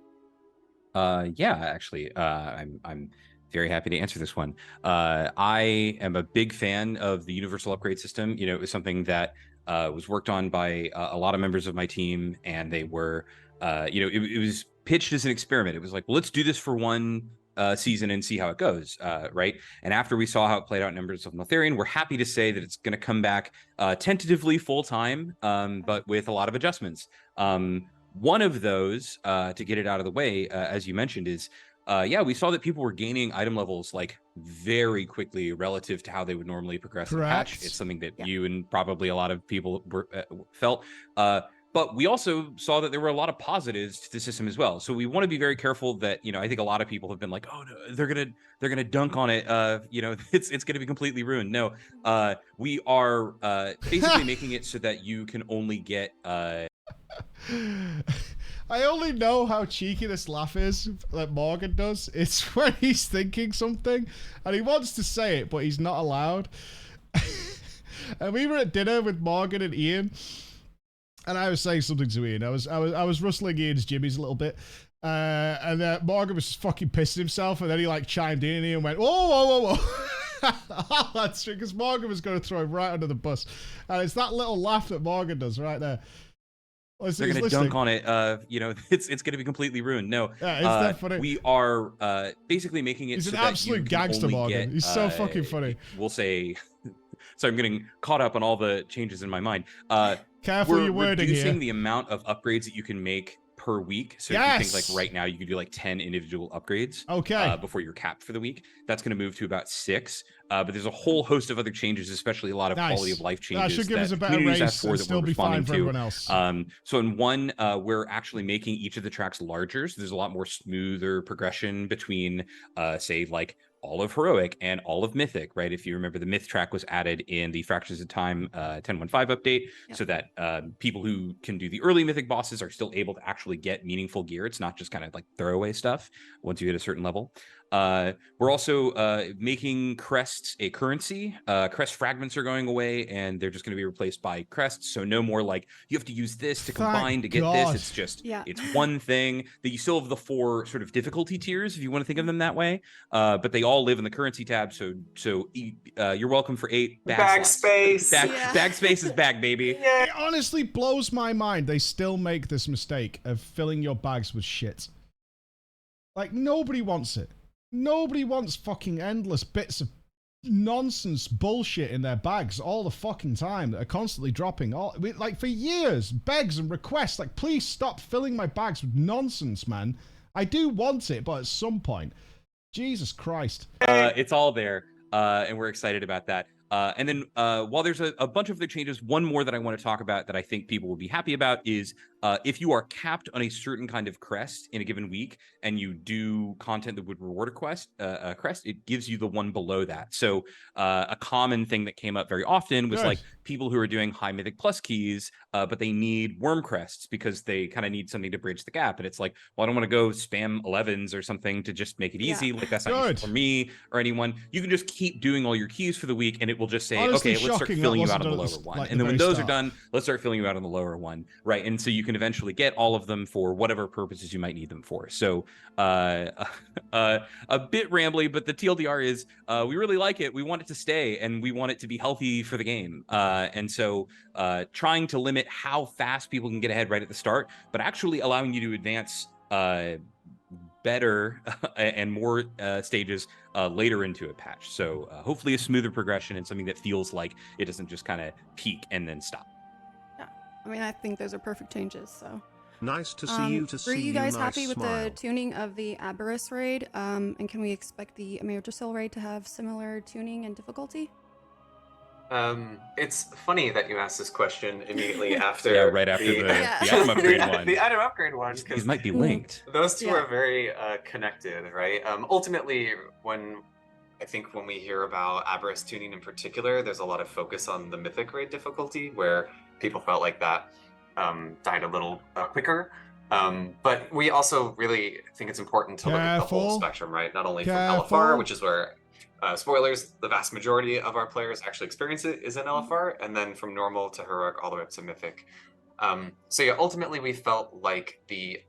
Yeah, actually, I'm very happy to answer this one. I am a big fan of the universal upgrade system. You know, it was something that was worked on by a lot of members of my team, and they were, it was pitched as an experiment. It was like, well, let's do this for one season and see how it goes, right? And after we saw how it played out in Embers of Neltharion, we're happy to say that it's going to come back tentatively full-time, but with a lot of adjustments. One of those, to get it out of the way, as you mentioned, is we saw that people were gaining item levels like very quickly relative to how they would normally progress in the patch. It's something that you and probably a lot of people felt. But we also saw that there were a lot of positives to the system as well. So we want to be very careful that, I think a lot of people have been like, oh, no, they're gonna dunk on it. It's gonna be completely ruined. No, we are basically making it so that you can only get. I only know how cheeky this laugh is that Morgan does. It's when he's thinking something and he wants to say it, but he's not allowed. And we were at dinner with Morgan and Ian, and I was saying something to Ian. I was rustling Ian's jimmies a little bit, and Morgan was just fucking pissing himself, and then he like chimed in, and Ian went, whoa. That's because Morgan was going to throw him right under the bus, and it's that little laugh that Morgan does right there. They're going to dunk on it. It's going to be completely ruined. No, yeah, it's that funny. We are basically making it. He's so an absolute gangster, Morgan. He's so fucking funny. We'll say. So I'm getting caught up on all the changes in my mind. Careful your we're wording reducing here. the amount of upgrades that you can make per week. So if you think like right now you can do like 10 individual upgrades before you're capped for the week. That's going to move to about 6. But there's a whole host of other changes, especially a lot of quality of life changes that should give us a better communities race ask for and that still we're be fine responding for to. everyone else. So in one, we're actually making each of the tracks larger. So there's a lot more smoother progression between, say, like all of Heroic and all of Mythic, right? If you remember, the Myth track was added in the Fractures of Time 10.15 update, so that people who can do the early Mythic bosses are still able to actually get meaningful gear. It's not just kind of like throwaway stuff once you hit a certain level. We're also making crests a currency. Crest fragments are going away, and they're just going to be replaced by crests. So no more like you have to use this to combine to get this. It's just it's one thing. That you still have the 4 sort of difficulty tiers if you want to think of them that way. But they all live in the currency tab. So you're welcome for 8 bag space. Bag space is back, baby. It honestly blows my mind. They still make this mistake of filling your bags with shit. Like, nobody wants it. Nobody wants fucking endless bits of nonsense bullshit in their bags all the fucking time that are constantly dropping. Like, for years, begs and requests, like, please stop filling my bags with nonsense, man. I do want it, but at some point. Jesus Christ. It's all there, and we're excited about that. And then while there's a bunch of other changes, one more that I want to talk about that I think people will be happy about is if you are capped on a certain kind of crest in a given week and you do content that would reward a crest, it gives you the one below that. So a common thing that came up very often was like people who are doing high mythic plus keys, but they need worm crests because they kind of need something to bridge the gap. And it's like, well, I don't want to go spam 11s or something to just make it easy. Like that's not useful for me or anyone. You can just keep doing all your keys for the week and it will just say, honestly, okay, let's start filling you out on the lower one. Like and then when those are done, let's start filling you out on the lower one. Right. And so you can eventually get all of them for whatever purposes you might need them for. So a bit rambly, but the TLDR is we really like it. We want it to stay and we want it to be healthy for the game. And so trying to limit how fast people can get ahead right at the start, but actually allowing you to advance better and more stages later into a patch. So hopefully a smoother progression and something that feels like it doesn't just kind of peak and then stop. Yeah, I mean, I think those are perfect changes. So nice to see you. Were you guys happy with the tuning of the Aberrus raid? And can we expect the Methuzahla raid to have similar tuning and difficulty? It's funny that you asked this question immediately after right after the item upgrade one. The item upgrade one. These might be linked. Those two are very connected, right? Ultimately, when we hear about Aberrus tuning in particular, there's a lot of focus on the mythic raid difficulty, where people felt like that died a little quicker. But we also really think it's important to look at the whole spectrum, right? Not only from LFR, which is where spoilers, the vast majority of our players actually experience it is in LFR, and then from normal to heroic all the way up to mythic. So yeah, ultimately we felt like the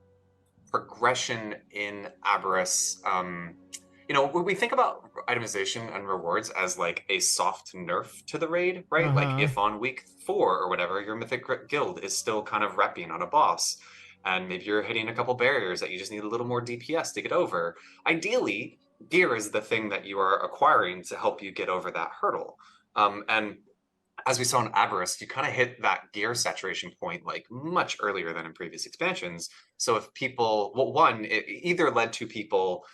progression in Aberrus, when we think about itemization and rewards as like a soft nerf to the raid, right? Like if on week 4 or whatever, your mythic guild is still kind of repping on a boss, and maybe you're hitting a couple barriers that you just need a little more DPS to get over. Ideally, gear is the thing that you are acquiring to help you get over that hurdle. And as we saw in Aberrus, you kind of hit that gear saturation point like much earlier than in previous expansions. So if people, it either led to people,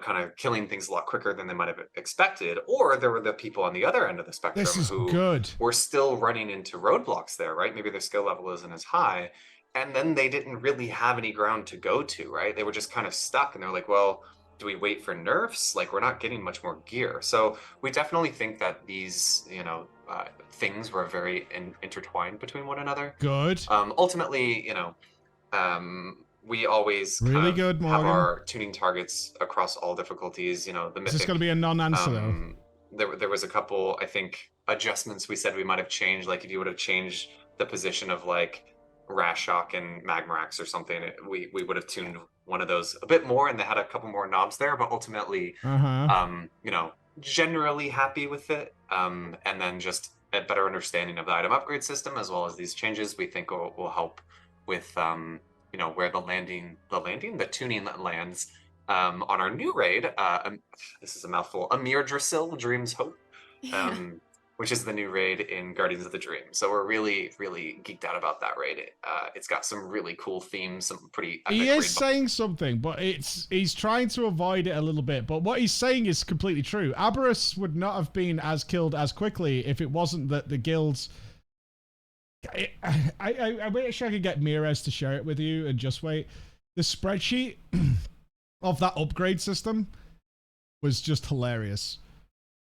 kind of killing things a lot quicker than they might have expected, or there were the people on the other end of the spectrum who were still running into roadblocks there, right? Maybe their skill level isn't as high, and then they didn't really have any ground to go to, right? They were just kind of stuck, and they're like, well, do we wait for nerfs? Like, we're not getting much more gear. So we definitely think that these, things were very intertwined between one another. Good. Ultimately, we always have our tuning targets across all difficulties. The mythic. Is this going to be a non-answer though? There was a couple, I think, adjustments we said we might have changed. Like if you would have changed the position of like Rashok and Magmarax or something, we would have tuned one of those a bit more, and they had a couple more knobs there. But ultimately, generally happy with it. And then just a better understanding of the item upgrade system as well as these changes, we think will help with where the tuning lands on our new raid. This is a mouthful. Amir Drasil, Dreams Hope, which is the new raid in Guardians of the Dream. So we're really, really geeked out about that raid. It's got some really cool themes, some pretty epic He is saying something, but he's trying to avoid it a little bit. But what he's saying is completely true. Aberrus would not have been as killed as quickly if it wasn't that the guilds... I wish I could get Mirez to share it with you and just wait. The spreadsheet of that upgrade system was just hilarious.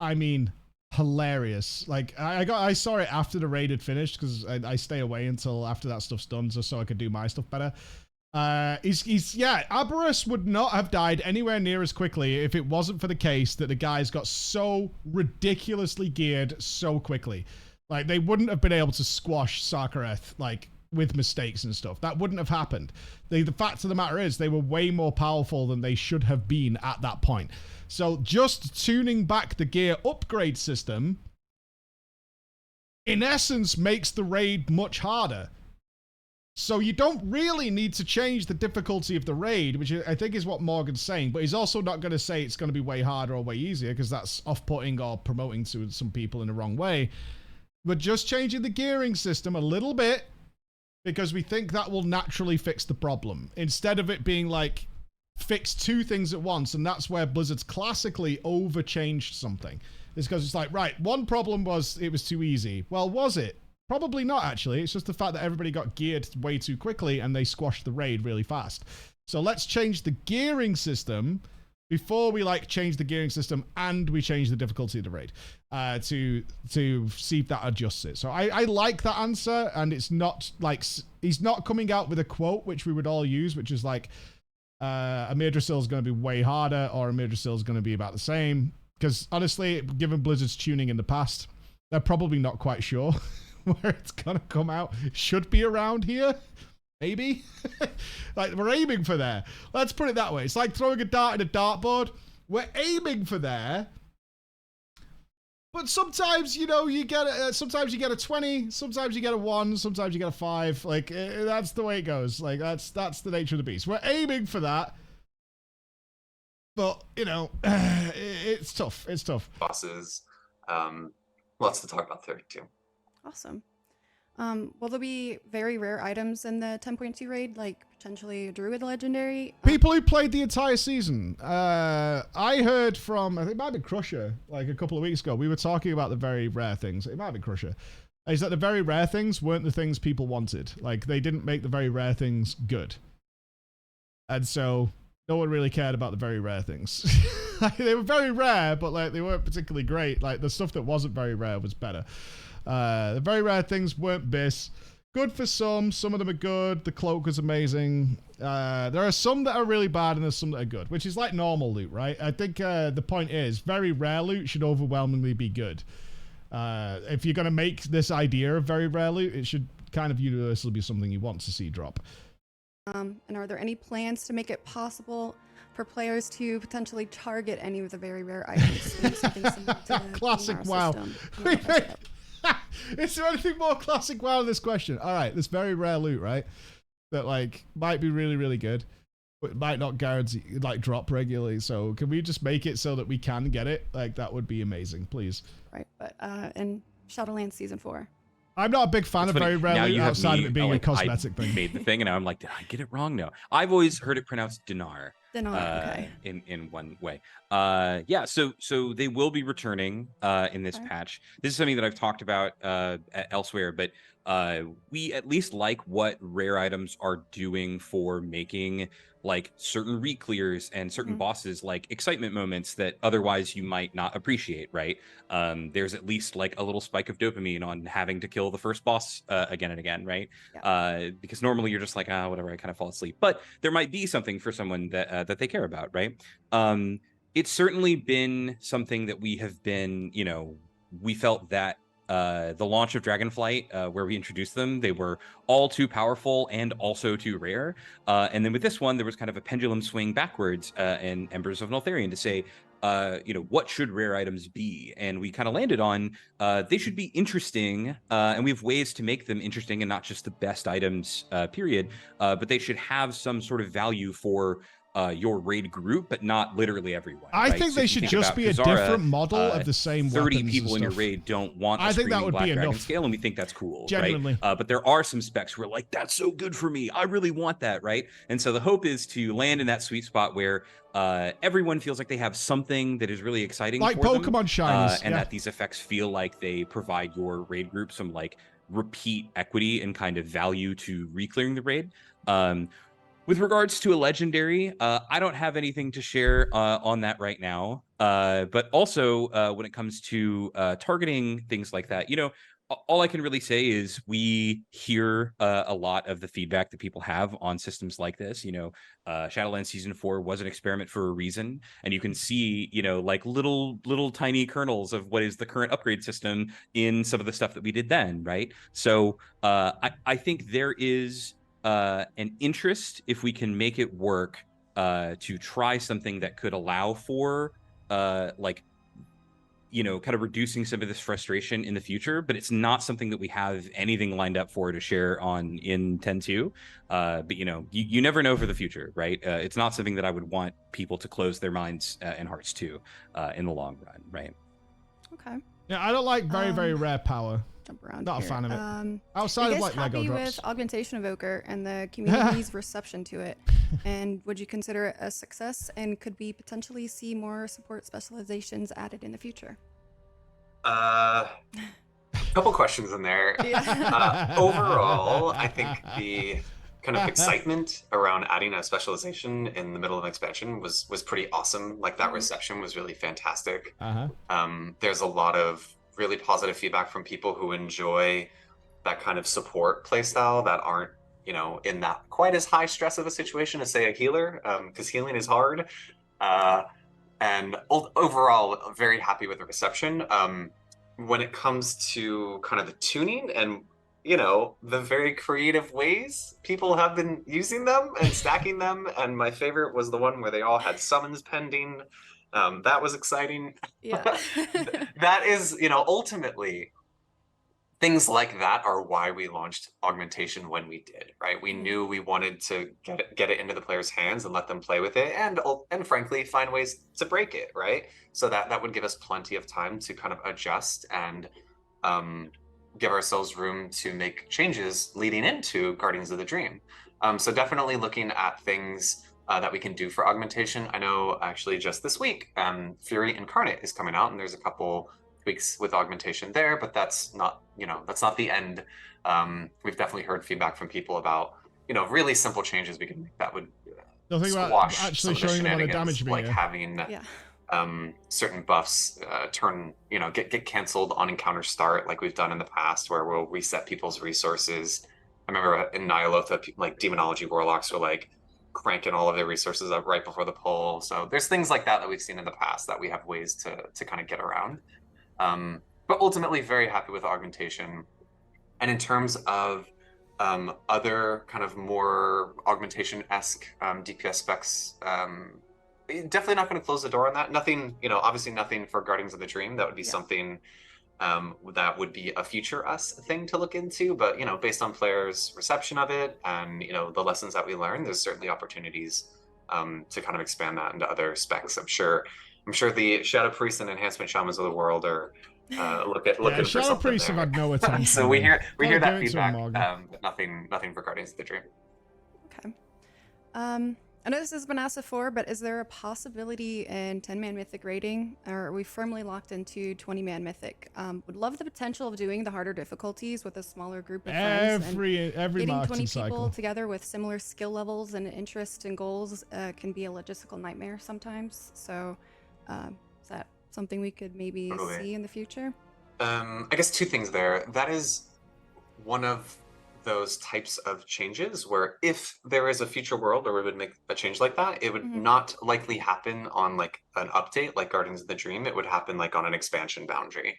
I mean, hilarious. Like I saw it after the raid had finished because I stay away until after that stuff's done just so I could do my stuff better. Aberrus would not have died anywhere near as quickly if it wasn't for the case that the guys got so ridiculously geared so quickly. Like, they wouldn't have been able to squash Sarkareth, like, with mistakes and stuff. That wouldn't have happened. The fact of the matter is, they were way more powerful than they should have been at that point. So just tuning back the gear upgrade system, in essence, makes the raid much harder. So you don't really need to change the difficulty of the raid, which I think is what Morgan's saying, but he's also not going to say it's going to be way harder or way easier, because that's off-putting or promoting to some people in the wrong way. But just changing the gearing system a little bit, because we think that will naturally fix the problem. Instead of it being like, fix two things at once, and that's where Blizzard's classically over-changed something. It's because it's like, right, one problem was it was too easy. Well, was it? Probably not, actually. It's just the fact that everybody got geared way too quickly and they squashed the raid really fast. So let's change the gearing system before we change the gearing system and we change the difficulty of the raid to see if that adjusts it. So I like that answer, and it's not like, he's not coming out with a quote which we would all use, which is like, a Madrasil is going to be way harder, or a Madrasil is going to be about the same. Because honestly, given Blizzard's tuning in the past, they're probably not quite sure where it's gonna come out. Should be around here, maybe. Like, we're aiming for there. Let's put it that way. It's like throwing a dart at a dartboard. We're aiming for there, but sometimes, you know, you get sometimes you get a 20, sometimes you get a 1, sometimes you get a 5. Like, that's the way it goes. Like, that's the nature of the beast. We're aiming for that, but you know, it's tough. It's tough. Bosses, lots to talk about there too. Awesome. Will there be very rare items in the 10.2 raid, like potentially a Druid Legendary? People who played the entire season. I heard from, I think it might have been Crusher, like a couple of weeks ago. We were talking about the very rare things. It might have been Crusher. Is that the very rare things weren't the things people wanted. Like, they didn't make the very rare things good. And so no one really cared about the very rare things. Like, they were very rare, but like, they weren't particularly great. Like, the stuff that wasn't very rare was better. The very rare things weren't bis. Good for some of them are good. The cloak was amazing. There are some that are really bad, and there's some that are good, which is like normal loot, right? I think the point is, very rare loot should overwhelmingly be good. If you're going to make this idea of very rare loot, it should kind of universally be something you want to see drop. And are there any plans to make it possible for players to potentially target any of the very rare items? Classic WoW. Is there anything more classic WoW in this question? All right, this very rare loot, right? That like might be really, really good, but it might not guarantee like drop regularly. So can we just make it so that we can get it? Like, that would be amazing, please. Right, but in Shadowlands Season 4. I'm not a big fan of very rare loot outside of it being a cosmetic thing. Made the thing, and I'm like, did I get it wrong? No, I've always heard it pronounced dinar. Okay. In one way. Yeah, so they will be returning in this patch. This is something that I've talked about elsewhere, but we at least like what rare items are doing for making like certain re-clears and certain bosses like excitement moments that otherwise you might not appreciate, right? There's at least like a little spike of dopamine on having to kill the first boss again and again, right? Yeah. Because normally you're just like, whatever, I kind of fall asleep. But there might be something for someone that that they care about, right? It's certainly been something that we have been, you know, we felt that the launch of Dragonflight, where we introduced them, they were all too powerful and also too rare. And then with this one, there was kind of a pendulum swing backwards in Embers of Neltharion to say, you know, what should rare items be? And we kind of landed on they should be interesting, and we have ways to make them interesting and not just the best items, period. But they should have some sort of value for your raid group, but not literally everyone. I think they should just be a different model of the same 30 people in your raid don't want a screaming black dragon scale, and we think that's cool, genuinely. Right? But there are some specs where like, that's so good for me, I really want that, right? And so the hope is to land in that sweet spot where everyone feels like they have something that is really exciting, like for Pokemon them, shinies, and that these effects feel like they provide your raid group some like repeat equity and kind of value to re-clearing the raid. With regards to a legendary, I don't have anything to share on that right now. But also when it comes to targeting things like that, you know, all I can really say is we hear a lot of the feedback that people have on systems like this. Shadowlands Season 4 was an experiment for a reason, and you can see, like little tiny kernels of what is the current upgrade system in some of the stuff that we did then, right? So I think there is an interest, if we can make it work, to try something that could allow for kind of reducing some of this frustration in the future, but it's not something that we have anything lined up for to share on in 10.2. But you never know for the future, right? It's not something that I would want people to close their minds and hearts to in the long run, right? Okay. Yeah, I don't like very rare power. Jump around. Not here. a fan of it. Outside are you of guys like Lego happy drops. with Augmentation Evoker and the community's reception to it? And would you consider it a success? And could we potentially see more support specializations added in the future? Couple questions in there. Yeah. Overall, I think the kind of excitement around adding a specialization in the middle of an expansion was pretty awesome. Like that reception was really fantastic. There's a lot of really positive feedback from people who enjoy that kind of support playstyle that aren't, in that quite as high stress of a situation as say a healer, because healing is hard. And overall, very happy with the reception. When it comes to kind of the tuning and the very creative ways people have been using them and stacking them, and my favorite was the one where they all had summons pending. That was exciting. Yeah. That is, ultimately, things like that are why we launched augmentation when we did, right? We knew we wanted to get it into the players' hands and let them play with it, and frankly find ways to break it, right? So that would give us plenty of time to kind of adjust and give ourselves room to make changes leading into Guardians of the Dream. So definitely looking at things that we can do for augmentation. I know actually just this week, Fury Incarnate is coming out, and there's a couple tweaks with augmentation there, but that's not the end. We've definitely heard feedback from people about really simple changes we can make that would squash actually some of the showing them what the shenanigans, damage like meter. having certain buffs get canceled on encounter start, like we've done in the past, where we'll reset people's resources. I remember in Nyalotha, like Demonology Warlocks were like cranking all of their resources up right before the pull. So there's things like that we've seen in the past that we have ways to kind of get around. But ultimately very happy with augmentation. And in terms of other kind of more augmentation-esque DPS specs, definitely not going to close the door on that. Nothing, obviously nothing for Guardians of the Dream. That would be something that would be a future us thing to look into. But, based on players' reception of it and, the lessons that we learned, there's certainly opportunities to kind of expand that into other specs. I'm sure the Shadow Priests and Enhancement Shamans of the world are looking for Shadow something Priests there. have had no attention. So we hear that give it to 'em, feedback, Morgan. but nothing for Guardians of the Dream. Okay. I know this has been asked before, but is there a possibility in 10-man Mythic raiding, or are we firmly locked into 20-man Mythic? Would love the potential of doing the harder difficulties with a smaller group of friends. Every Getting 20 marketing people cycle. together with similar skill levels and interest and goals can be a logistical nightmare sometimes. So is that something we could maybe see in the future? I guess two things there. That is one of those types of changes where if there is a future world where we would make a change like that, it would not likely happen on like an update like Guardians of the Dream. It would happen like on an expansion boundary.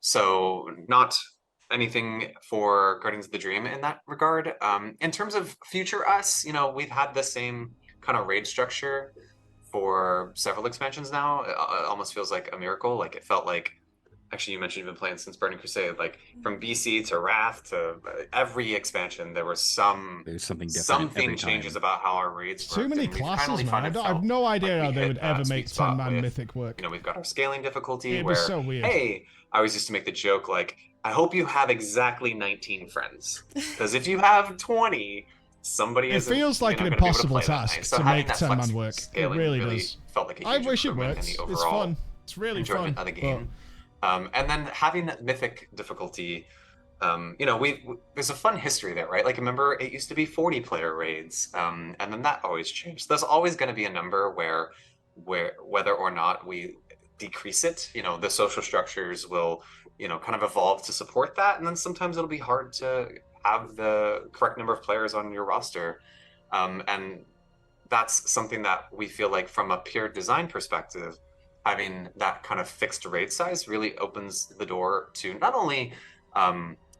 So not anything for Guardians of the Dream in that regard. In terms of future us, we've had the same kind of raid structure for several expansions now. It almost feels like a miracle. Like it felt like, actually, you mentioned you've been playing since Burning Crusade. Like from BC to Wrath to every expansion, there was something different. Something changes about how our raids work. Too many classes, man. I have no idea how they would ever make 10-man Mythic work. We've got our scaling difficulty It'd where, be so weird. hey, I always used to make the joke like, I hope you have exactly 19 friends, because if you have 20, somebody it feels like an impossible task to make 10-man work. It really does. Felt like a I huge wish it improvement works. in the It's overall fun. It's really fun. enjoyment of the game. And then having that mythic difficulty, there's a fun history there, right? Like, remember, it used to be 40-player raids, and then that always changed. There's always going to be a number where whether or not we decrease it, the social structures will, kind of evolve to support that. And then sometimes it'll be hard to have the correct number of players on your roster. And that's something that we feel like from a pure design perspective, having that kind of fixed raid size really opens the door to not only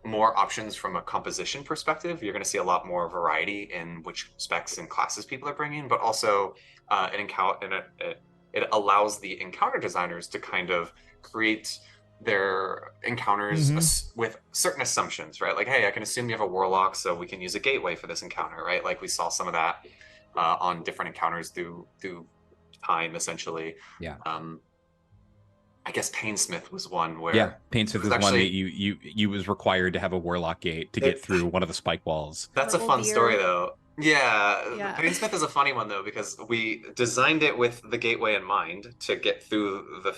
more options from a composition perspective. You're going to see a lot more variety in which specs and classes people are bringing, but also it allows the encounter designers to kind of create their encounters with certain assumptions, right? Like, hey, I can assume you have a warlock, so we can use a gateway for this encounter, right? Like we saw some of that on different encounters through time, essentially. Yeah. I guess Painsmith was one where Painsmith was one that you was required to have a warlock gate to get through one of the spike walls. That's a fun story, though. Yeah. Painsmith is a funny one though, because we designed it with the gateway in mind to get through the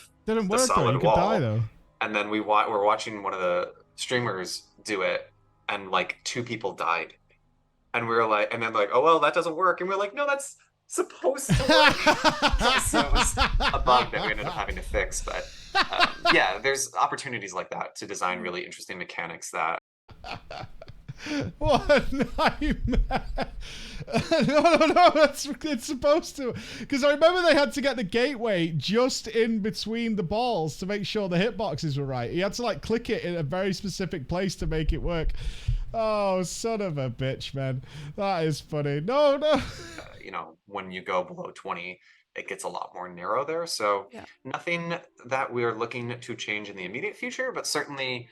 solid wall. Die, though. And then we're watching one of the streamers do it, and like 2 people died, and we were like, and then like, oh well, that doesn't work, and we're like, no, that's supposed to work. So it was a bug that we ended up having to fix, but yeah, there's opportunities like that to design really interesting mechanics that. What a nightmare. No, it's supposed to, because I remember they had to get the gateway just in between the balls to make sure the hitboxes were right. You had to like click it in a very specific place to make it work. Oh, son of a bitch, man. That is funny. No. When you go below 20, it gets a lot more narrow there. So nothing that we're looking to change in the immediate future, but certainly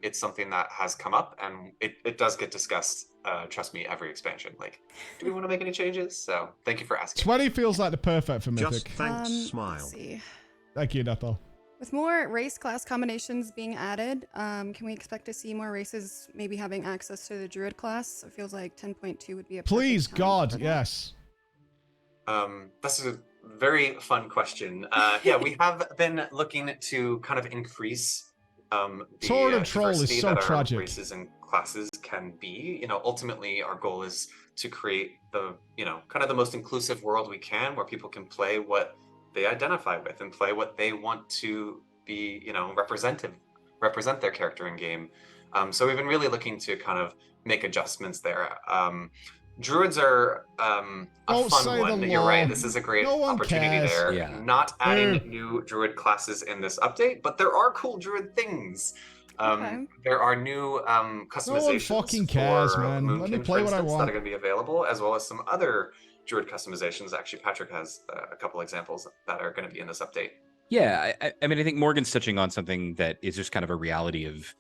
it's something that has come up, and it does get discussed, trust me, every expansion. Like, do we want to make any changes? So thank you for asking. 20 feels like the perfect for Mythic. Just thanks, smile. Let's see. Thank you, Nethel. With more race class combinations being added, can we expect to see more races maybe having access to the Druid class? It feels like 10.2 would be a Please, perfect time God, for that. yes. That's a very fun question. We have been looking to kind of increase Sword and Troll is so that tragic. Our races and classes can be. Ultimately our goal is to create the, kind of the most inclusive world we can, where people can play what they identify with and play what they want to be, represent their character in game. So we've been really looking to kind of make adjustments there. Druids are a fun one. You're right. This is a great opportunity there. Yeah. Not adding new Druid classes in this update, but there are cool Druid things. There are new customizations. No one fucking cares, for man. Moonkin, Let me for play what I instance, want. that are going to be available, as well as some other Druid customizations. Actually, Patrick has a couple examples that are going to be in this update. Yeah, I mean, I think Morgan's touching on something that is just kind of a reality of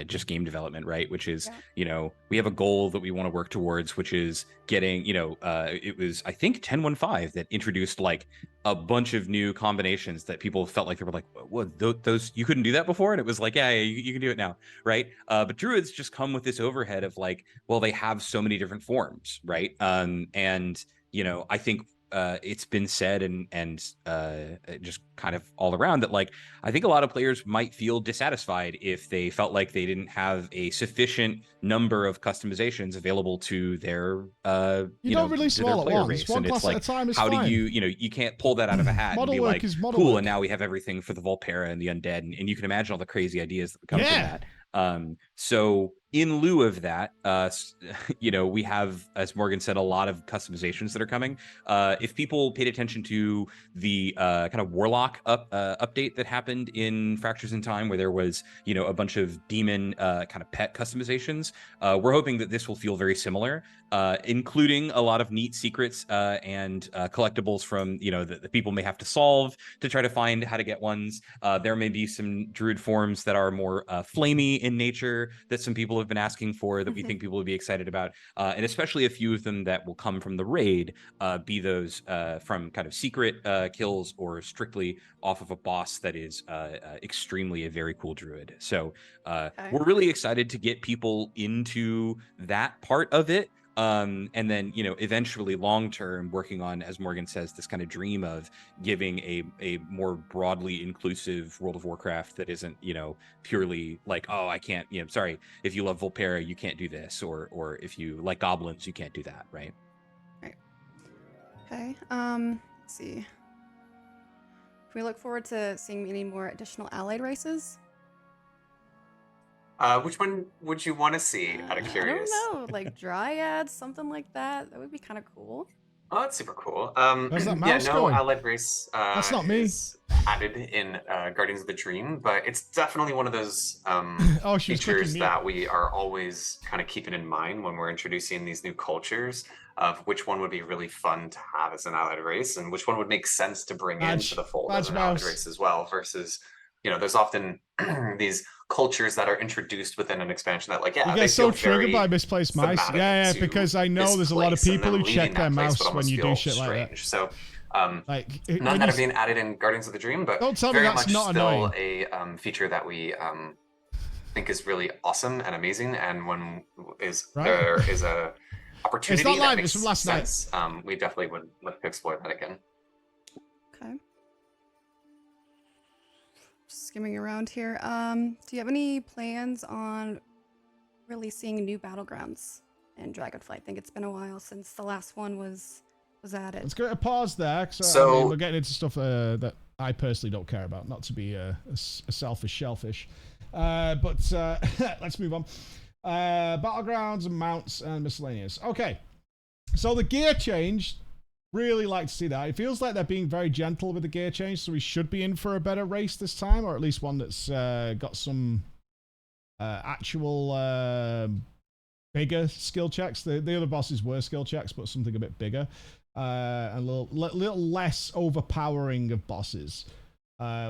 just game development, right? Which is, we have a goal that we want to work towards, which is getting, it was, I think, 10.1.5 that introduced like a bunch of new combinations that people felt like they were like, what, those, you couldn't do that before? And it was like, yeah, you can do it now, right? But Druids just come with this overhead of like, well, they have so many different forms, right? And, I think it's been said and just kind of all around that, like, I think a lot of players might feel dissatisfied if they felt like they didn't have a sufficient number of customizations available to their you don't release them all at once. Race. One And class it's like, at a time is how fine. do you can't pull that out of a hat Model and be work like, is model cool, work. and now we have everything for the Volpera and the undead, and you can imagine all the crazy ideas that come from that. So in lieu of that, we have, as Morgan said, a lot of customizations that are coming. If people paid attention to the kind of Warlock update that happened in Fractures in Time, where there was, a bunch of demon kind of pet customizations, we're hoping that this will feel very similar, including a lot of neat secrets and collectibles from, the people may have to solve to try to find how to get ones. There may be some Druid forms that are more flamey in nature that some people have been asking for, that we think people would be excited about, and especially a few of them that will come from the raid, be those from kind of secret kills or strictly off of a boss that is extremely a very cool Druid. So we're really excited to get people into that part of it. And then, eventually long term working on, as Morgan says, this kind of dream of giving a more broadly inclusive World of Warcraft that isn't, purely like, oh, I can't, sorry, if you love Volpera, you can't do this, or if you like goblins, you can't do that, right? Right. Okay. Let's see. Can we look forward to seeing any more additional allied races? Which one would you want to see, out of curious? I don't know, like dryads, something like that. That would be kind of cool. Oh, that's super cool. How's that Yeah, mouse no going? allied race That's not me. is added in Guardians of the Dream, but it's definitely one of those Oh, she was clicking features me. that we are always kind of keeping in mind when we're introducing these new cultures of which one would be really fun to have as an allied race and which one would make sense to bring into the fold as an allied race as well, versus, you know, there's often these cultures that are introduced within an expansion that, like, yeah, You get so triggered by misplaced mice. Yeah, because I know there's a lot of people who check their mouse when you do shit like that. So, like, none that are being added in Guardians of the Dream, but don't tell me very that's much not still annoying. a feature that we think is really awesome and amazing, and when there is a opportunity it's not live, that makes it's from last sense, we definitely would look to explore that again. Okay. Skimming around here. Do you have any plans on releasing new battlegrounds in Dragonflight? I think it's been a while since the last one was added. Let's go to pause there. So I mean, we're getting into stuff that I personally don't care about. Not to be a selfish shellfish, but let's move on. Battlegrounds and mounts and miscellaneous. Okay, so the gear change. Really like to see that. It feels like they're being very gentle with the gear change, so we should be in for a better race this time, or at least one that's got some actual bigger skill checks. The other bosses were skill checks, but something a bit bigger and a little less overpowering of bosses,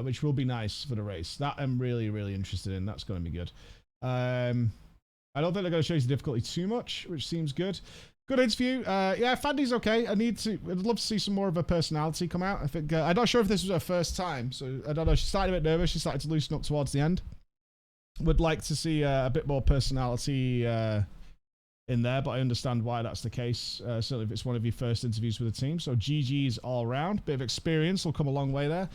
which will be nice for the race. That I'm really, really interested in. That's going to be good. I don't think they're going to change the difficulty too much, which seems good. Good interview. Yeah, Fandy's okay. I'd love to see some more of her personality come out. I think I'm not sure if this was her first time, so I don't know. She started a bit nervous. She started to loosen up towards the end. Would like to see a bit more personality in there, but I understand why that's the case. Certainly if it's one of your first interviews with the team. So GG's all around. Bit of experience will come a long way there,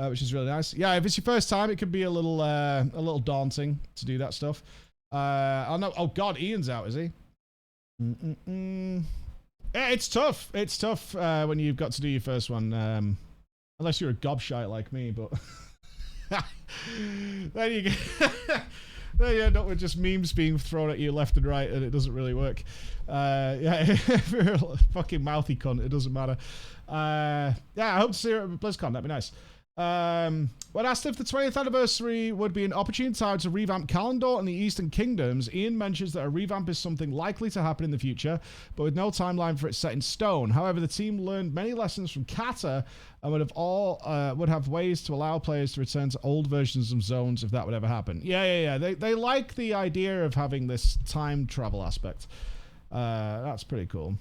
which is really nice. Yeah, if it's your first time, it could be a little daunting to do that stuff. I know. Oh God, Ian's out, is he? Yeah, it's tough. It's tough when you've got to do your first one, unless you're a gobshite like me. But then you get then you end up with just memes being thrown at you left and right, and it doesn't really work. Yeah, if you're a fucking mouthy cunt, it doesn't matter. Yeah, I hope to see her at BlizzCon. That'd be nice. When asked if the 20th anniversary would be an opportune time to revamp Kalimdor and the Eastern Kingdoms, Ian mentions that a revamp is something likely to happen in the future, but with no timeline for it set in stone. However, the team learned many lessons from Kata and would have ways to allow players to return to old versions of zones if that would ever happen. Yeah. They like the idea of having this time travel aspect. That's pretty cool.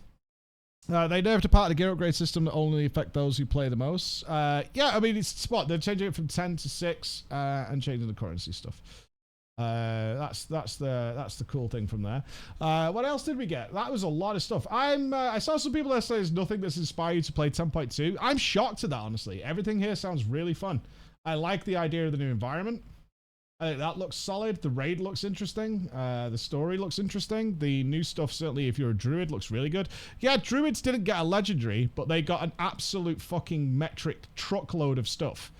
They nerfed a part of the gear upgrade system that only affect those who play the most. Yeah, I mean, it's what they're changing it from 10 to 6 and changing the currency stuff. That's the cool thing from there. What else did we get? That was a lot of stuff. I saw some people that say there's nothing that's inspired you to play 10.2. I'm shocked at that, honestly. Everything here sounds really fun. I like the idea of the new environment. I think that looks solid. The raid looks interesting. The story looks interesting. The new stuff, certainly if you're a druid, looks really good. Yeah, druids didn't get a legendary, but they got an absolute fucking metric truckload of stuff.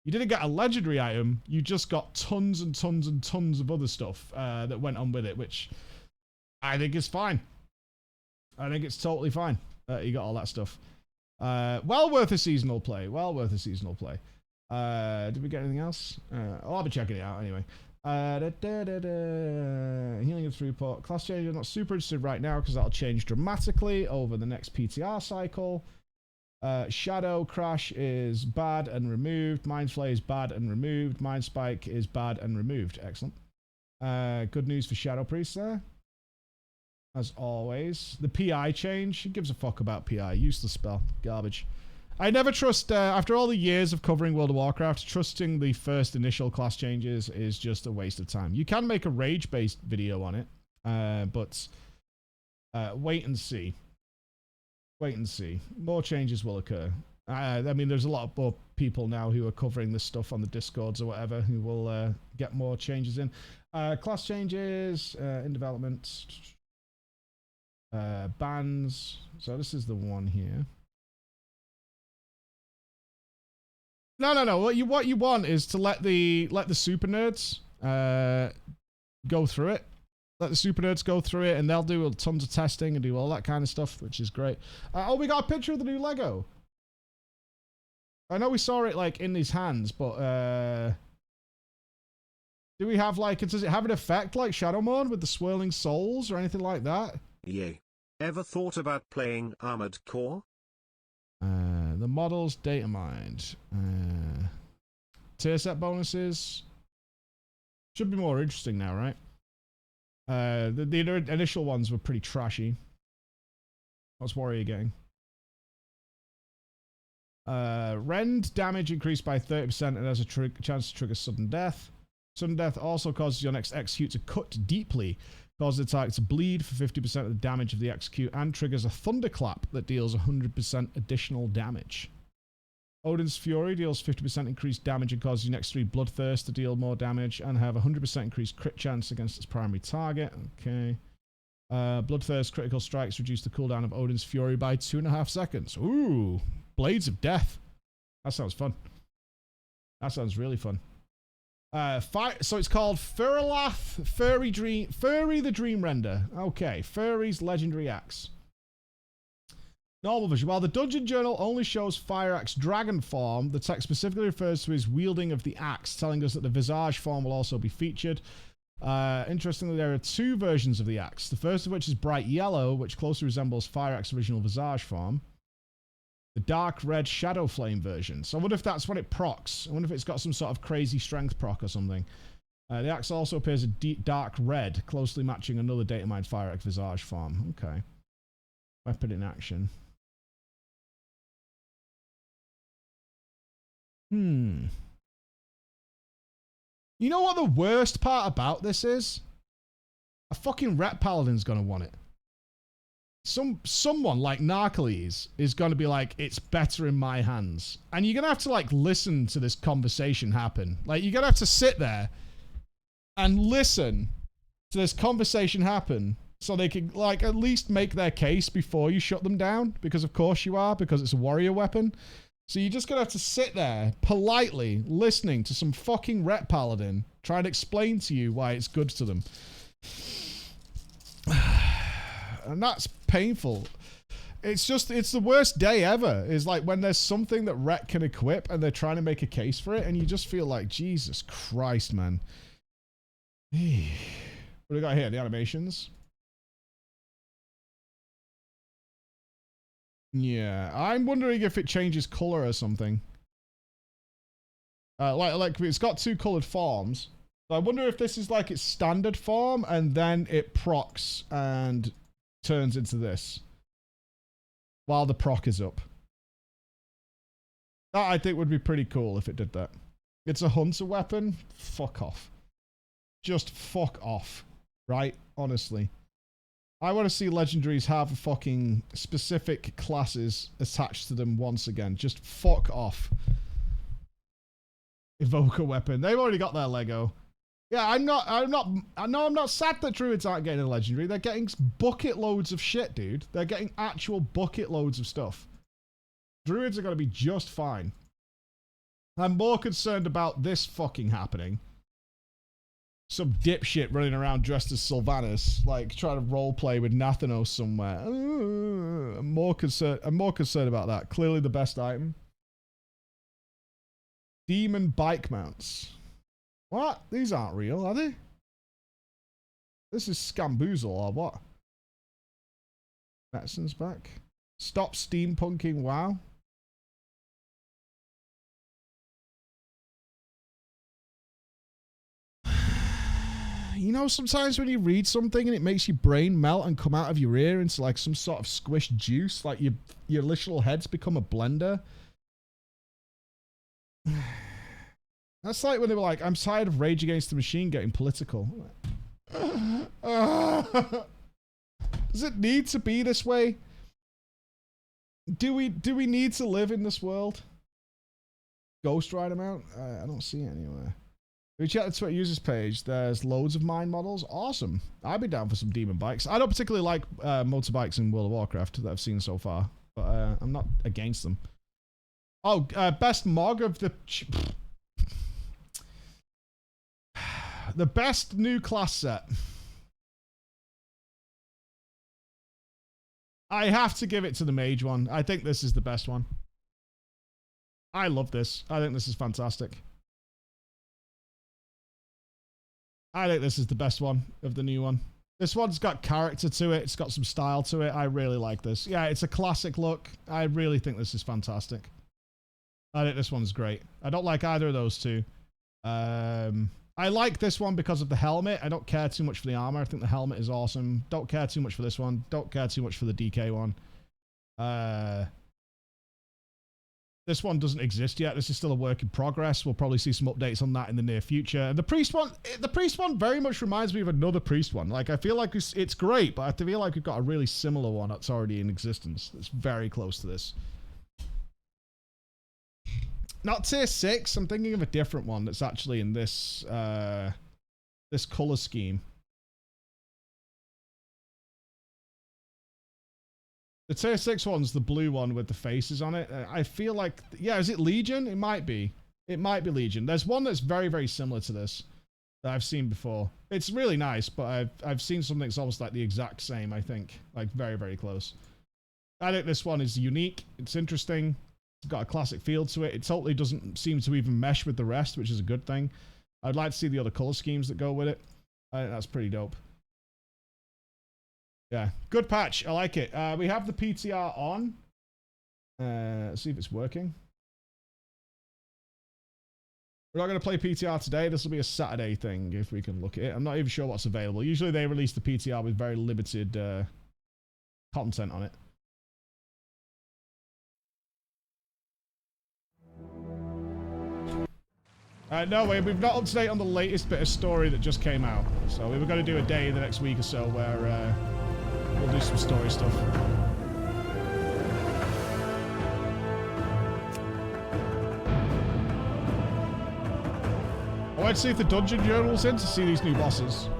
You didn't get a legendary item. You just got tons and tons and tons of other stuff that went on with it, which I think is fine. I think it's totally fine. You got all that stuff. Well worth a seasonal play. Well worth a seasonal play. Did we get anything else? I'll be checking it out anyway. Healing and throughput. Class change, I'm not super interested right now because that'll change dramatically over the next PTR cycle. Shadow Crash is bad and removed. Mind Flay is bad and removed. Mind Spike is bad and removed. Excellent. Good news for Shadow Priest there. As always. The PI change. Who gives a fuck about PI? Useless spell. Garbage. I never trust, after all the years of covering World of Warcraft, trusting the first initial class changes is just a waste of time. You can make a rage-based video on it, but wait and see. Wait and see. More changes will occur. I mean, there's a lot of more people now who are covering this stuff on the Discords or whatever who will get more changes in. Class changes, in development, bans. So this is the one here. No. What you want is to let the super nerds go through it. Let the super nerds go through it, and they'll do tons of testing and do all that kind of stuff, which is great. Oh, we got a picture of the new Lego. I know we saw it like in his hands, but do we have like, does it have an effect like Shadow Mode with the swirling souls or anything like that? Yay. Ever thought about playing Armored Core? The models, data mined. Tier set bonuses. Should be more interesting now, right? The initial ones were pretty trashy. What's Warrior getting? Rend damage increased by 30% and has a chance to trigger sudden death. Sudden death also causes your next execute to cut deeply, causes the target to bleed for 50% of the damage of the execute, and triggers a thunderclap that deals 100% additional damage. Odin's Fury deals 50% increased damage and causes your next 3 Bloodthirst to deal more damage and have 100% increased crit chance against its primary target. Okay. Bloodthirst critical strikes reduce the cooldown of Odin's Fury by 2.5 seconds. Ooh, Blades of Death. That sounds fun. That sounds really fun. So it's called Furlath Furry the Dream Render. Okay, Furry's legendary axe. Normal vision. While the dungeon journal only shows Fire Axe dragon form, the text specifically refers to his wielding of the axe, telling us that the visage form will also be featured. Interestingly, there are 2 versions of the axe. The first of which is bright yellow, which closely resembles Fire Axe's original visage form. The dark red shadow flame version. So I wonder if that's what it procs. I wonder if it's got some sort of crazy strength proc or something. The axe also appears a dark red, closely matching another data mined Fire Axe visage form. Okay. Weapon in action. You know what the worst part about this is? A fucking Ret Paladin's gonna want it. Someone like Narcles is gonna be like, it's better in my hands. And you're gonna have to like listen to this conversation happen. Like you're gonna have to sit there and listen to this conversation happen so they can like at least make their case before you shut them down. Because of course you are, because it's a warrior weapon. So you're just going to have to sit there politely listening to some fucking Ret Paladin trying to explain to you why it's good to them. And that's painful. It's the worst day ever. Is like when there's something that Ret can equip and they're trying to make a case for it and you just feel like, Jesus Christ, man. What do we got here? The animations. Yeah, I'm wondering if it changes color or something. Like it's got 2 colored forms. So I wonder if this is like its standard form and then it procs and turns into this while the proc is up. That I think would be pretty cool if it did that. It's a hunter weapon. Fuck off. Just fuck off. Right? Honestly. I want to see legendaries have fucking specific classes attached to them once again. Just fuck off. Evoker weapon. They've already got their Lego. Yeah, I'm not sad that druids aren't getting a legendary. They're getting bucket loads of shit, dude. They're getting actual bucket loads of stuff. Druids are going to be just fine. I'm more concerned about this fucking happening. Some dipshit running around dressed as Sylvanas, like trying to roleplay with Nathanos somewhere. I'm more concerned about that. Clearly the best item. Demon bike mounts. What? These aren't real, are they? This is Scamboozle or what? Medicine's back. Stop steampunking WoW. You know, sometimes when you read something and it makes your brain melt and come out of your ear into like some sort of squished juice, like your little heads become a blender. That's like when they were like, I'm tired of Rage Against the Machine getting political. Does it need to be this way? Do we need to live in this world? Ghost Rider mount? I don't see it anywhere. If you check the Twitter users page, there's loads of mine models. Awesome. I'd be down for some demon bikes. I don't particularly like motorbikes in World of Warcraft that I've seen so far, but I'm not against them. Oh, best Mog of the... The best new class set. I have to give it to the mage one. I think this is the best one. I love this. I think this is fantastic. I think this is the best one of the new one. This one's got character to it. It's got some style to it. I really like this. Yeah, it's a classic look. I really think this is fantastic. I think this one's great. I don't like either of those two. I like this one because of the helmet. I don't care too much for the armor. I think the helmet is awesome. Don't care too much for this one. Don't care too much for the DK one. This one doesn't exist yet. This is still a work in progress. We'll probably see some updates on that in the near future. And the priest one very much reminds me of another priest one. Like, I feel like it's great, but I feel like we've got a really similar one that's already in existence. That's very close to this. Not tier 6. I'm thinking of a different one that's actually in this this color scheme. The tier 6 one's the blue one with the faces on it. I feel like, yeah, is it Legion? It might be. It might be Legion. There's one that's very, very similar to this that I've seen before. It's really nice, but I've seen something that's almost like the exact same, I think. Like, very, very close. I think this one is unique. It's interesting. It's got a classic feel to it. It totally doesn't seem to even mesh with the rest, which is a good thing. I'd like to see the other color schemes that go with it. I think that's pretty dope. Yeah, good patch. I like it. We have the PTR on. Let's see if it's working. We're not going to play PTR today. This will be a Saturday thing if we can look at it. I'm not even sure what's available. Usually they release the PTR with very limited content on it. No way, we've not up to date on the latest bit of story that just came out. So we were going to do a day in the next week or so where we'll do some story stuff. I went to see if the dungeon journal's in to see these new bosses.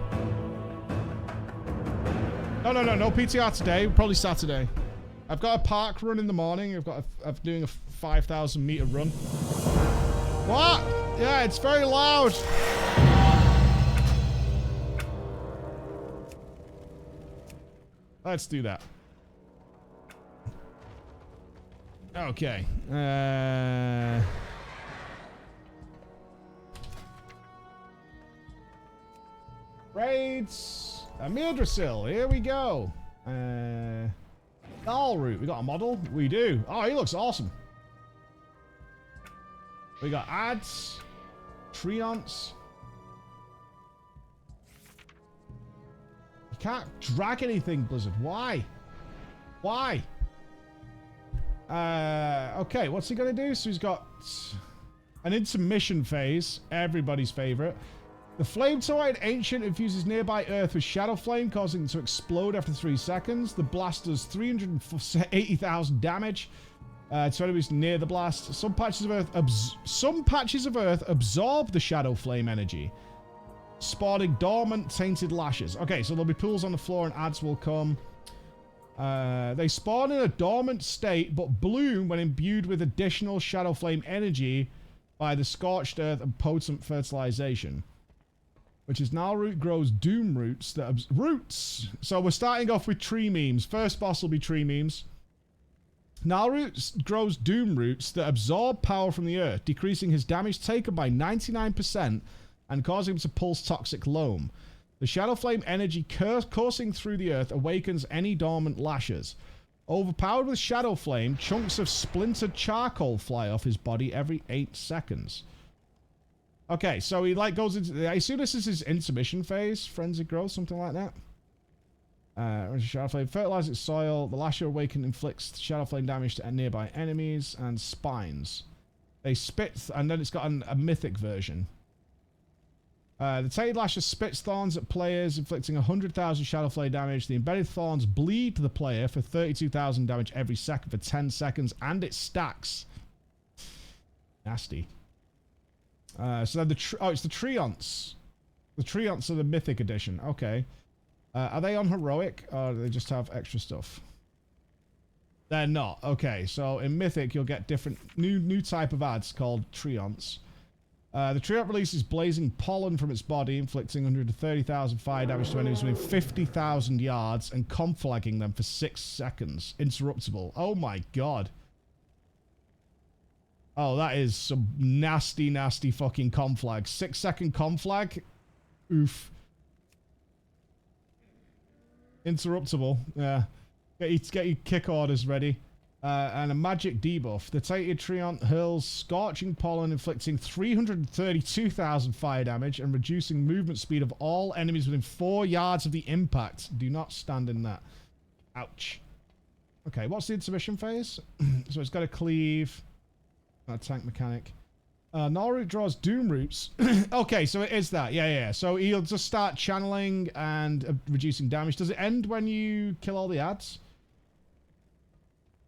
No PTR today, probably Saturday. I've got a park run in the morning. I'm doing a 5,000 meter run. What? Yeah, it's very loud. Let's do that. Okay. Raids. Methuzahla. Here we go. All route. We got a model. We do. Oh, he looks awesome. We got ads. Treants. You can't drag anything, Blizzard. Why? Why? Okay, what's he gonna do? So he's got an intermission phase, everybody's favorite. The flame torrent ancient infuses nearby earth with shadow flame, causing it to explode after 3 seconds. The blast does 380,000 damage to enemies near the blast. Some patches of earth absorb the shadow flame energy, spawning dormant tainted lashes. Okay, so there'll be pools on the floor and ads will come. They spawn in a dormant state but bloom when imbued with additional shadow flame energy by the scorched earth and potent fertilization, which is now root grows doom roots that roots. So we're starting off with tree memes. First boss will be tree memes. Nalroot grows doom roots that absorb power from the earth, decreasing his damage taken by 99% and causing him to pulse toxic loam. The shadow flame energy coursing through the earth awakens any dormant lashes. Overpowered with shadow flame, chunks of splintered charcoal fly off his body every 8 seconds. Okay, so he like goes into... I assume this is his intermission phase. Frenzy growth, something like that. Shadow flame fertilizes soil. The lasher awakened inflicts shadow flame damage to nearby enemies and spines. They spit, and then it's got a mythic version. The tainted lasher spits thorns at players, inflicting 100,000 shadow flame damage. The embedded thorns bleed the player for 32,000 damage every second for 10 seconds, and it stacks. Nasty. So then it's the Treants. The Treants are the mythic edition. Okay. Are they on heroic, or do they just have extra stuff? They're not. Okay, so in mythic you'll get different new type of ads called Treants. The Treant releases blazing pollen from its body, inflicting 130,000 fire damage to enemies within 50,000 yards and conflagging them for 6 seconds. Interruptible. Oh my god. Oh, that is some nasty, nasty fucking conflag. 6-second conflag? Oof. Interruptible. Yeah. Get your kick orders ready. And a magic debuff. The tainted Treant hurls scorching pollen, inflicting 332,000 fire damage and reducing movement speed of all enemies within 4 yards of the impact. Do not stand in that. Ouch. Okay, what's the intermission phase? So it's got a cleave. A tank mechanic. Gnarlroot draws Doom Roots. Okay, so it is that. Yeah. So he'll just start channeling and reducing damage. Does it end when you kill all the ads?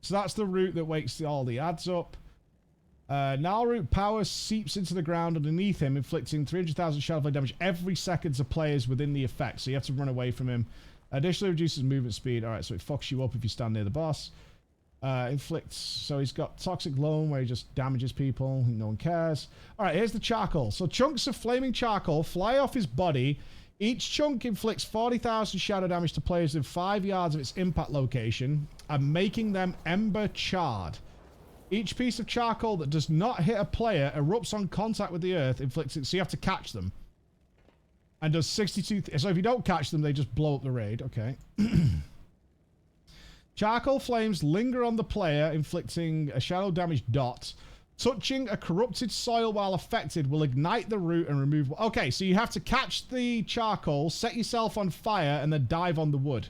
So that's the root that wakes all the ads up. Gnarlroot power seeps into the ground underneath him, inflicting 300,000 shadowflame damage every second to players within the effect. So you have to run away from him. Additionally reduces movement speed. Alright, so it fucks you up if you stand near the boss. Inflicts, so he's got Toxic Loam where he just damages people. No one cares. Alright, here's the charcoal. So chunks of flaming charcoal fly off his body. Each chunk inflicts 40,000 shadow damage to players within 5 yards of its impact location and making them ember charred. Each piece of charcoal that does not hit a player erupts on contact with the earth, inflicting, so you have to catch them. And does 62, so if you don't catch them, they just blow up the raid. Okay. Charcoal flames linger on the player, inflicting a shadow damage dot. Touching a corrupted soil while affected will ignite the root and remove... Okay, so you have to catch the charcoal, set yourself on fire, and then dive on the wood.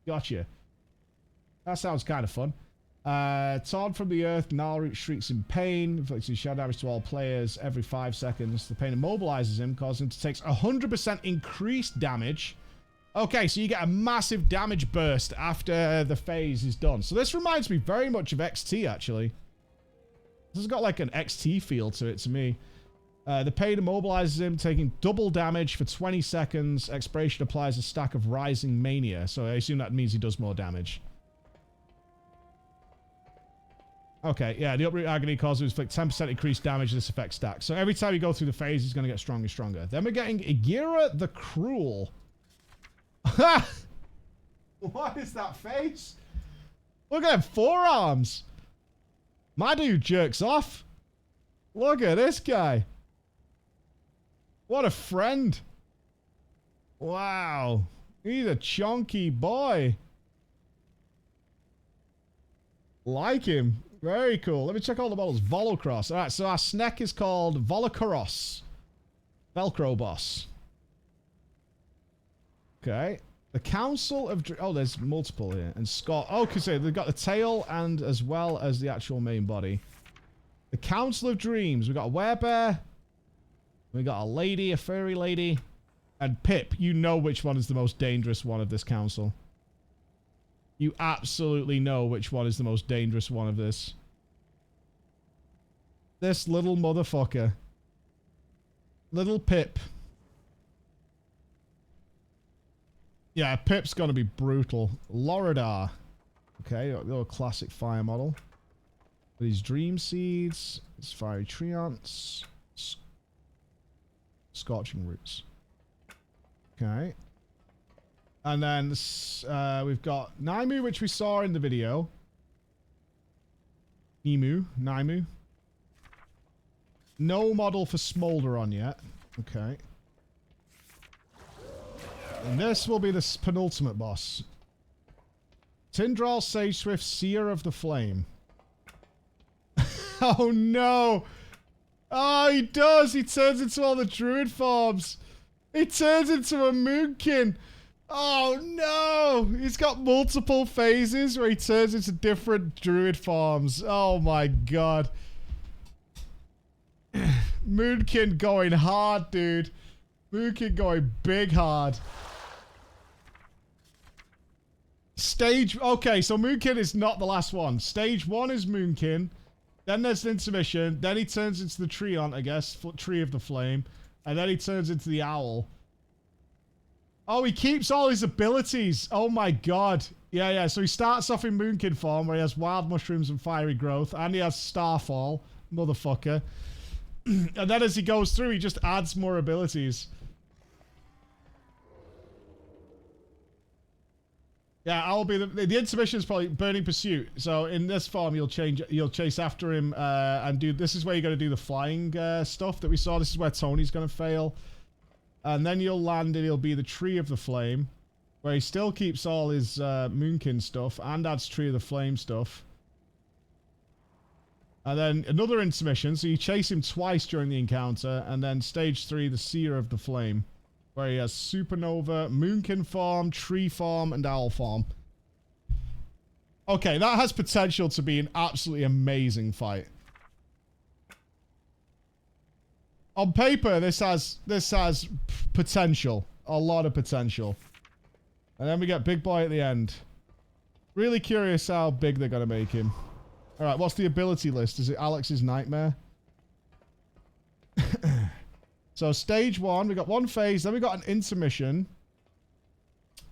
Gotcha. That sounds kind of fun. Torn from the earth, Gnarlroot shrieks in pain, inflicting shadow damage to all players every 5 seconds. The pain immobilizes him, causing him to take 100% increased damage. Okay, so you get a massive damage burst after the phase is done. So this reminds me very much of XT, actually. This has got like an XT feel to it to me. The pain immobilizes him, taking double damage for 20 seconds. Expiration applies a stack of Rising Mania. So I assume that means he does more damage. Okay, yeah, the Uproot Agony causes him to inflict 10% increased damage. This effect stacks. So every time you go through the phase, he's going to get stronger and stronger. Then we're getting Igira the Cruel. What is that face? Look at them forearms. My dude jerks off. Look at this guy. What a friend. Wow. He's a chunky boy. Like him. Very cool. Let me check all the models. Volocross. Alright, so our snack is called Volocross. Velcro Boss. Okay. The Council of... Oh, there's multiple here. And Scott... Oh, because they've got the tail and as well as the actual main body. The Council of Dreams. We've got a werebear. We got a lady, a furry lady. And Pip. You know which one is the most dangerous one of this council. You absolutely know which one is the most dangerous one of this. This little motherfucker. Little Pip. Yeah, Pip's gonna be brutal. Loridar. Okay, a little classic fire model. These dream seeds. These fiery treants. Scorching roots. Okay. And then we've got Naimu, which we saw in the video. Naimu. No model for Smolderon yet. Okay. And this will be the penultimate boss. Tindral Sageswift, Seer of the Flame. Oh no! Oh, he does! He turns into all the druid forms! He turns into a moonkin! Oh no! He's got multiple phases where he turns into different druid forms. Oh my god. Moonkin going hard, dude. Moonkin going big hard. Okay, so Moonkin is not the last one. Stage 1 is Moonkin. Then there's the intermission. Then he turns into the Treant, I guess. Tree of the Flame. And then he turns into the Owl. Oh, he keeps all his abilities. Oh my god. Yeah. So he starts off in Moonkin form where he has Wild Mushrooms and Fiery Growth. And he has Starfall. Motherfucker. And then as he goes through, he just adds more abilities. Yeah, I'll be the intermission is probably Burning Pursuit. So in this form, you'll chase after him and do. This is where you got to do the flying stuff that we saw. This is where Tony's gonna fail, and then you'll land and he'll be the Tree of the Flame, where he still keeps all his Moonkin stuff and adds Tree of the Flame stuff. And then another intermission, so you chase him twice during the encounter, and then stage 3, the Seer of the Flame, where he has Supernova, Moonkin form, Tree form, and Owl form. Okay, that has potential to be an absolutely amazing fight. On paper, this has potential, a lot of potential. And then we get Big Boy at the end. Really curious how big they're gonna make him. Alright, what's the ability list? Is it Alex's Nightmare? So stage 1, we got one phase, then we got an intermission,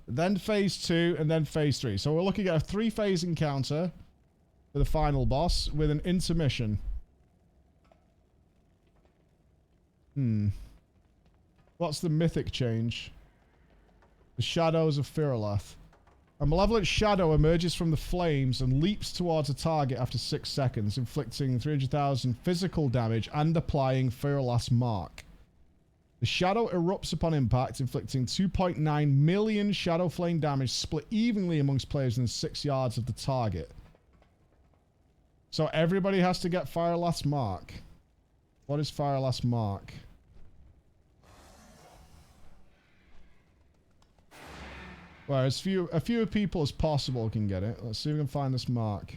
then phase 2, and then phase 3. So we're looking at a 3-phase encounter for the final boss with an intermission. What's the mythic change? The Shadows of Firolath. A malevolent shadow emerges from the flames and leaps towards a target after 6 seconds, inflicting 300,000 physical damage and applying Firolath's mark. The shadow erupts upon impact, inflicting 2.9 million shadow flame damage split evenly amongst players within 6 yards of the target. So everybody has to get Firolath's mark. What is Firolath's mark? Well, as fewer people as possible can get it. Let's see if we can find this mark.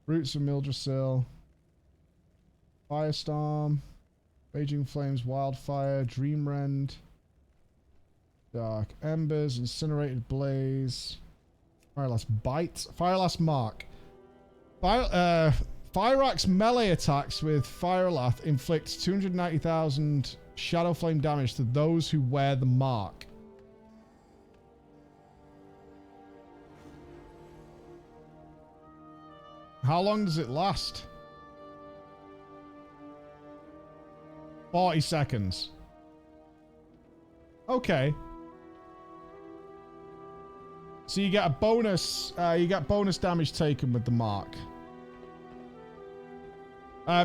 Roots of Mildrasil. Firestorm. Raging Flames, Wildfire, Dreamrend. Dark Embers, Incinerated Blaze. Firelast Bite. Firelast Mark. Fyrax's melee attacks with Firelath inflict 290,000 shadow flame damage to those who wear the mark. How long does it last? 40 seconds. Okay. So you get a bonus, bonus damage taken with the mark.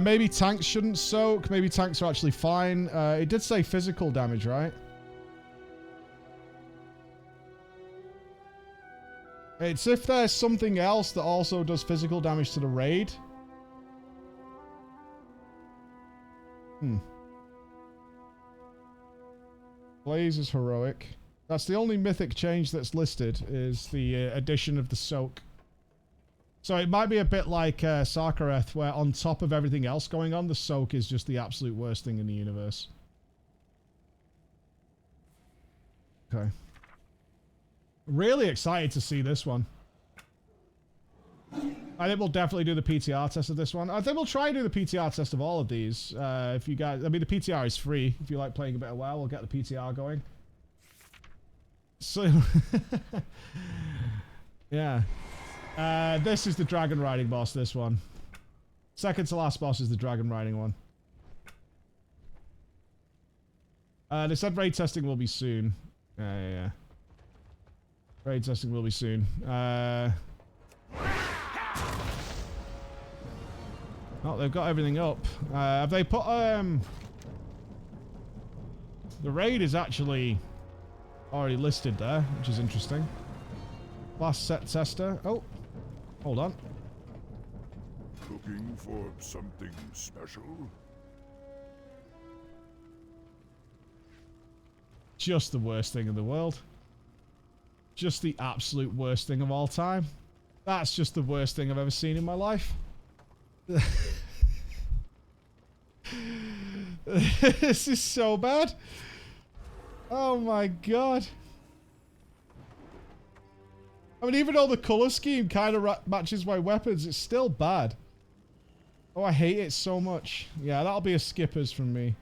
Maybe tanks shouldn't soak. Maybe tanks are actually fine. It did say physical damage, right? It's if there's something else that also does physical damage to the raid. Blaze is heroic. That's the only mythic change that's listed, is the addition of the soak. So it might be a bit like Sarkareth, where on top of everything else going on, the soak is just the absolute worst thing in the universe. Okay. Really excited to see this one. I think we'll definitely do the PTR test of this one. I think we'll try and do the PTR test of all of these. If you guys, I mean, the PTR is free. If you like playing a bit of WoW, we'll get the PTR going. So, yeah. This is the dragon riding boss, this one. Second to last boss is the dragon riding one. They said raid testing will be soon. Yeah. Raid testing will be soon. Oh, they've got everything up. Have they put, the raid is actually already listed there, which is interesting. Class set tester. Oh, hold on. Looking for something special? Just the worst thing in the world. Just the absolute worst thing of all time. That's just the worst thing I've ever seen in my life. This is so bad. Oh my god. I mean, even though the color scheme kind of matches my weapons, it's still bad. Oh, I hate it so much. Yeah, that'll be a skippers from me.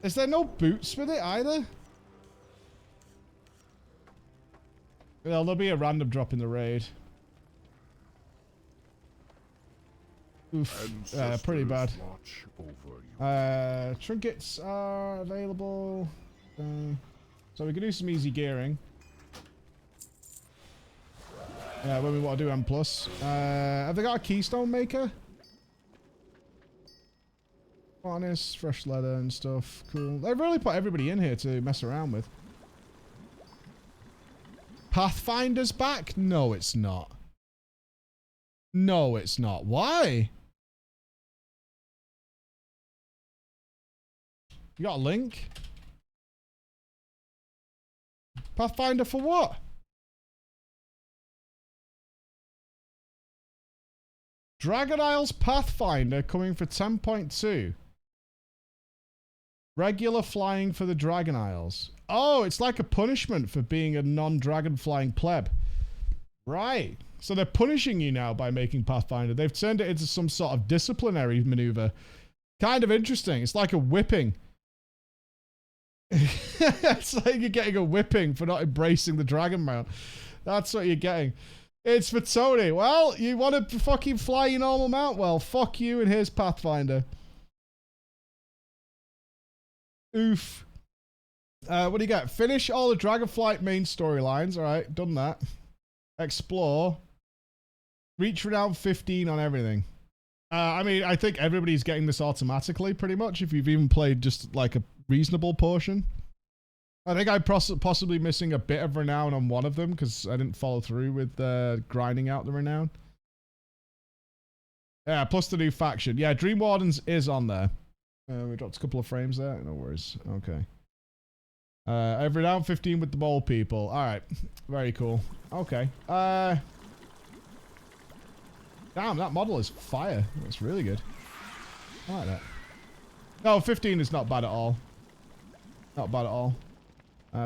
Is there no boots with it either? Well, there'll be a random drop in the raid. Oof, pretty bad. Trinkets are available. So we can do some easy gearing. Yeah, when we want to do M+. Have they got a keystone maker? Harness, fresh leather and stuff. Cool. They've really put everybody in here to mess around with. Pathfinder's back? No, it's not. No, it's not. Why? You got a link? Pathfinder for what? Dragon Isles Pathfinder coming for 10.2. Regular flying for the Dragon Isles. Oh, it's like a punishment for being a non-dragon flying pleb. Right. So they're punishing you now by making Pathfinder. They've turned it into some sort of disciplinary maneuver. Kind of interesting. It's like a whipping. It's like you're getting a whipping for not embracing the dragon mount. That's what you're getting. It's for Tony. Well, you want to fucking fly your normal mount? Well, fuck you and here's Pathfinder. Oof. What do you got? Finish all the Dragonflight main storylines. All right, done that. Explore. Reach renown 15 on everything. I mean, I think everybody's getting this automatically, pretty much, if you've even played just like a reasonable portion. I think I'm possibly missing a bit of renown on one of them because I didn't follow through with grinding out the renown. Yeah, plus the new faction. Yeah, Dream Wardens is on there. We dropped a couple of frames there. No worries. Okay. I've renown 15 with the mole people. All right. Very cool. Okay. Damn, that model is fire. That's really good. I like that. No, 15 is not bad at all. Not bad at all.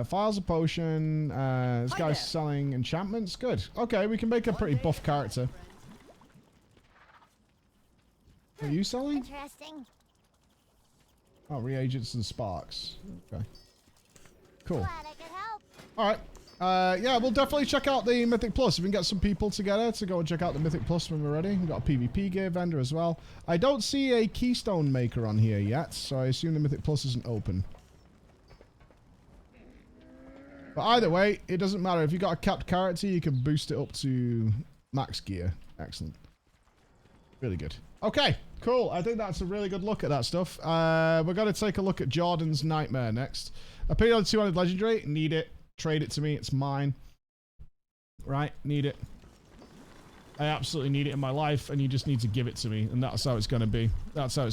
Files a potion. This guy's selling enchantments. Good. Okay, we can make a pretty buff character. Are you selling? Interesting. Oh, reagents and sparks. Okay. Cool. Glad I could help. Alright. Yeah, we'll definitely check out the Mythic Plus. If we can get some people together to go and check out the Mythic Plus when we're ready. We've got a PvP gear vendor as well. I don't see a keystone maker on here yet, so I assume the Mythic Plus isn't open. But either way, it doesn't matter. If you got a capped character, you can boost it up to max gear. Excellent. Really good. Okay, cool. I think that's a really good look at that stuff. We're going to take a look at Jordan's Nightmare next. Appeared on 200 Legendary. Need it. Trade it to me. It's mine. Right? Need it. I absolutely need it in my life, and you just need to give it to me. And that's how it's going to be. That's how it's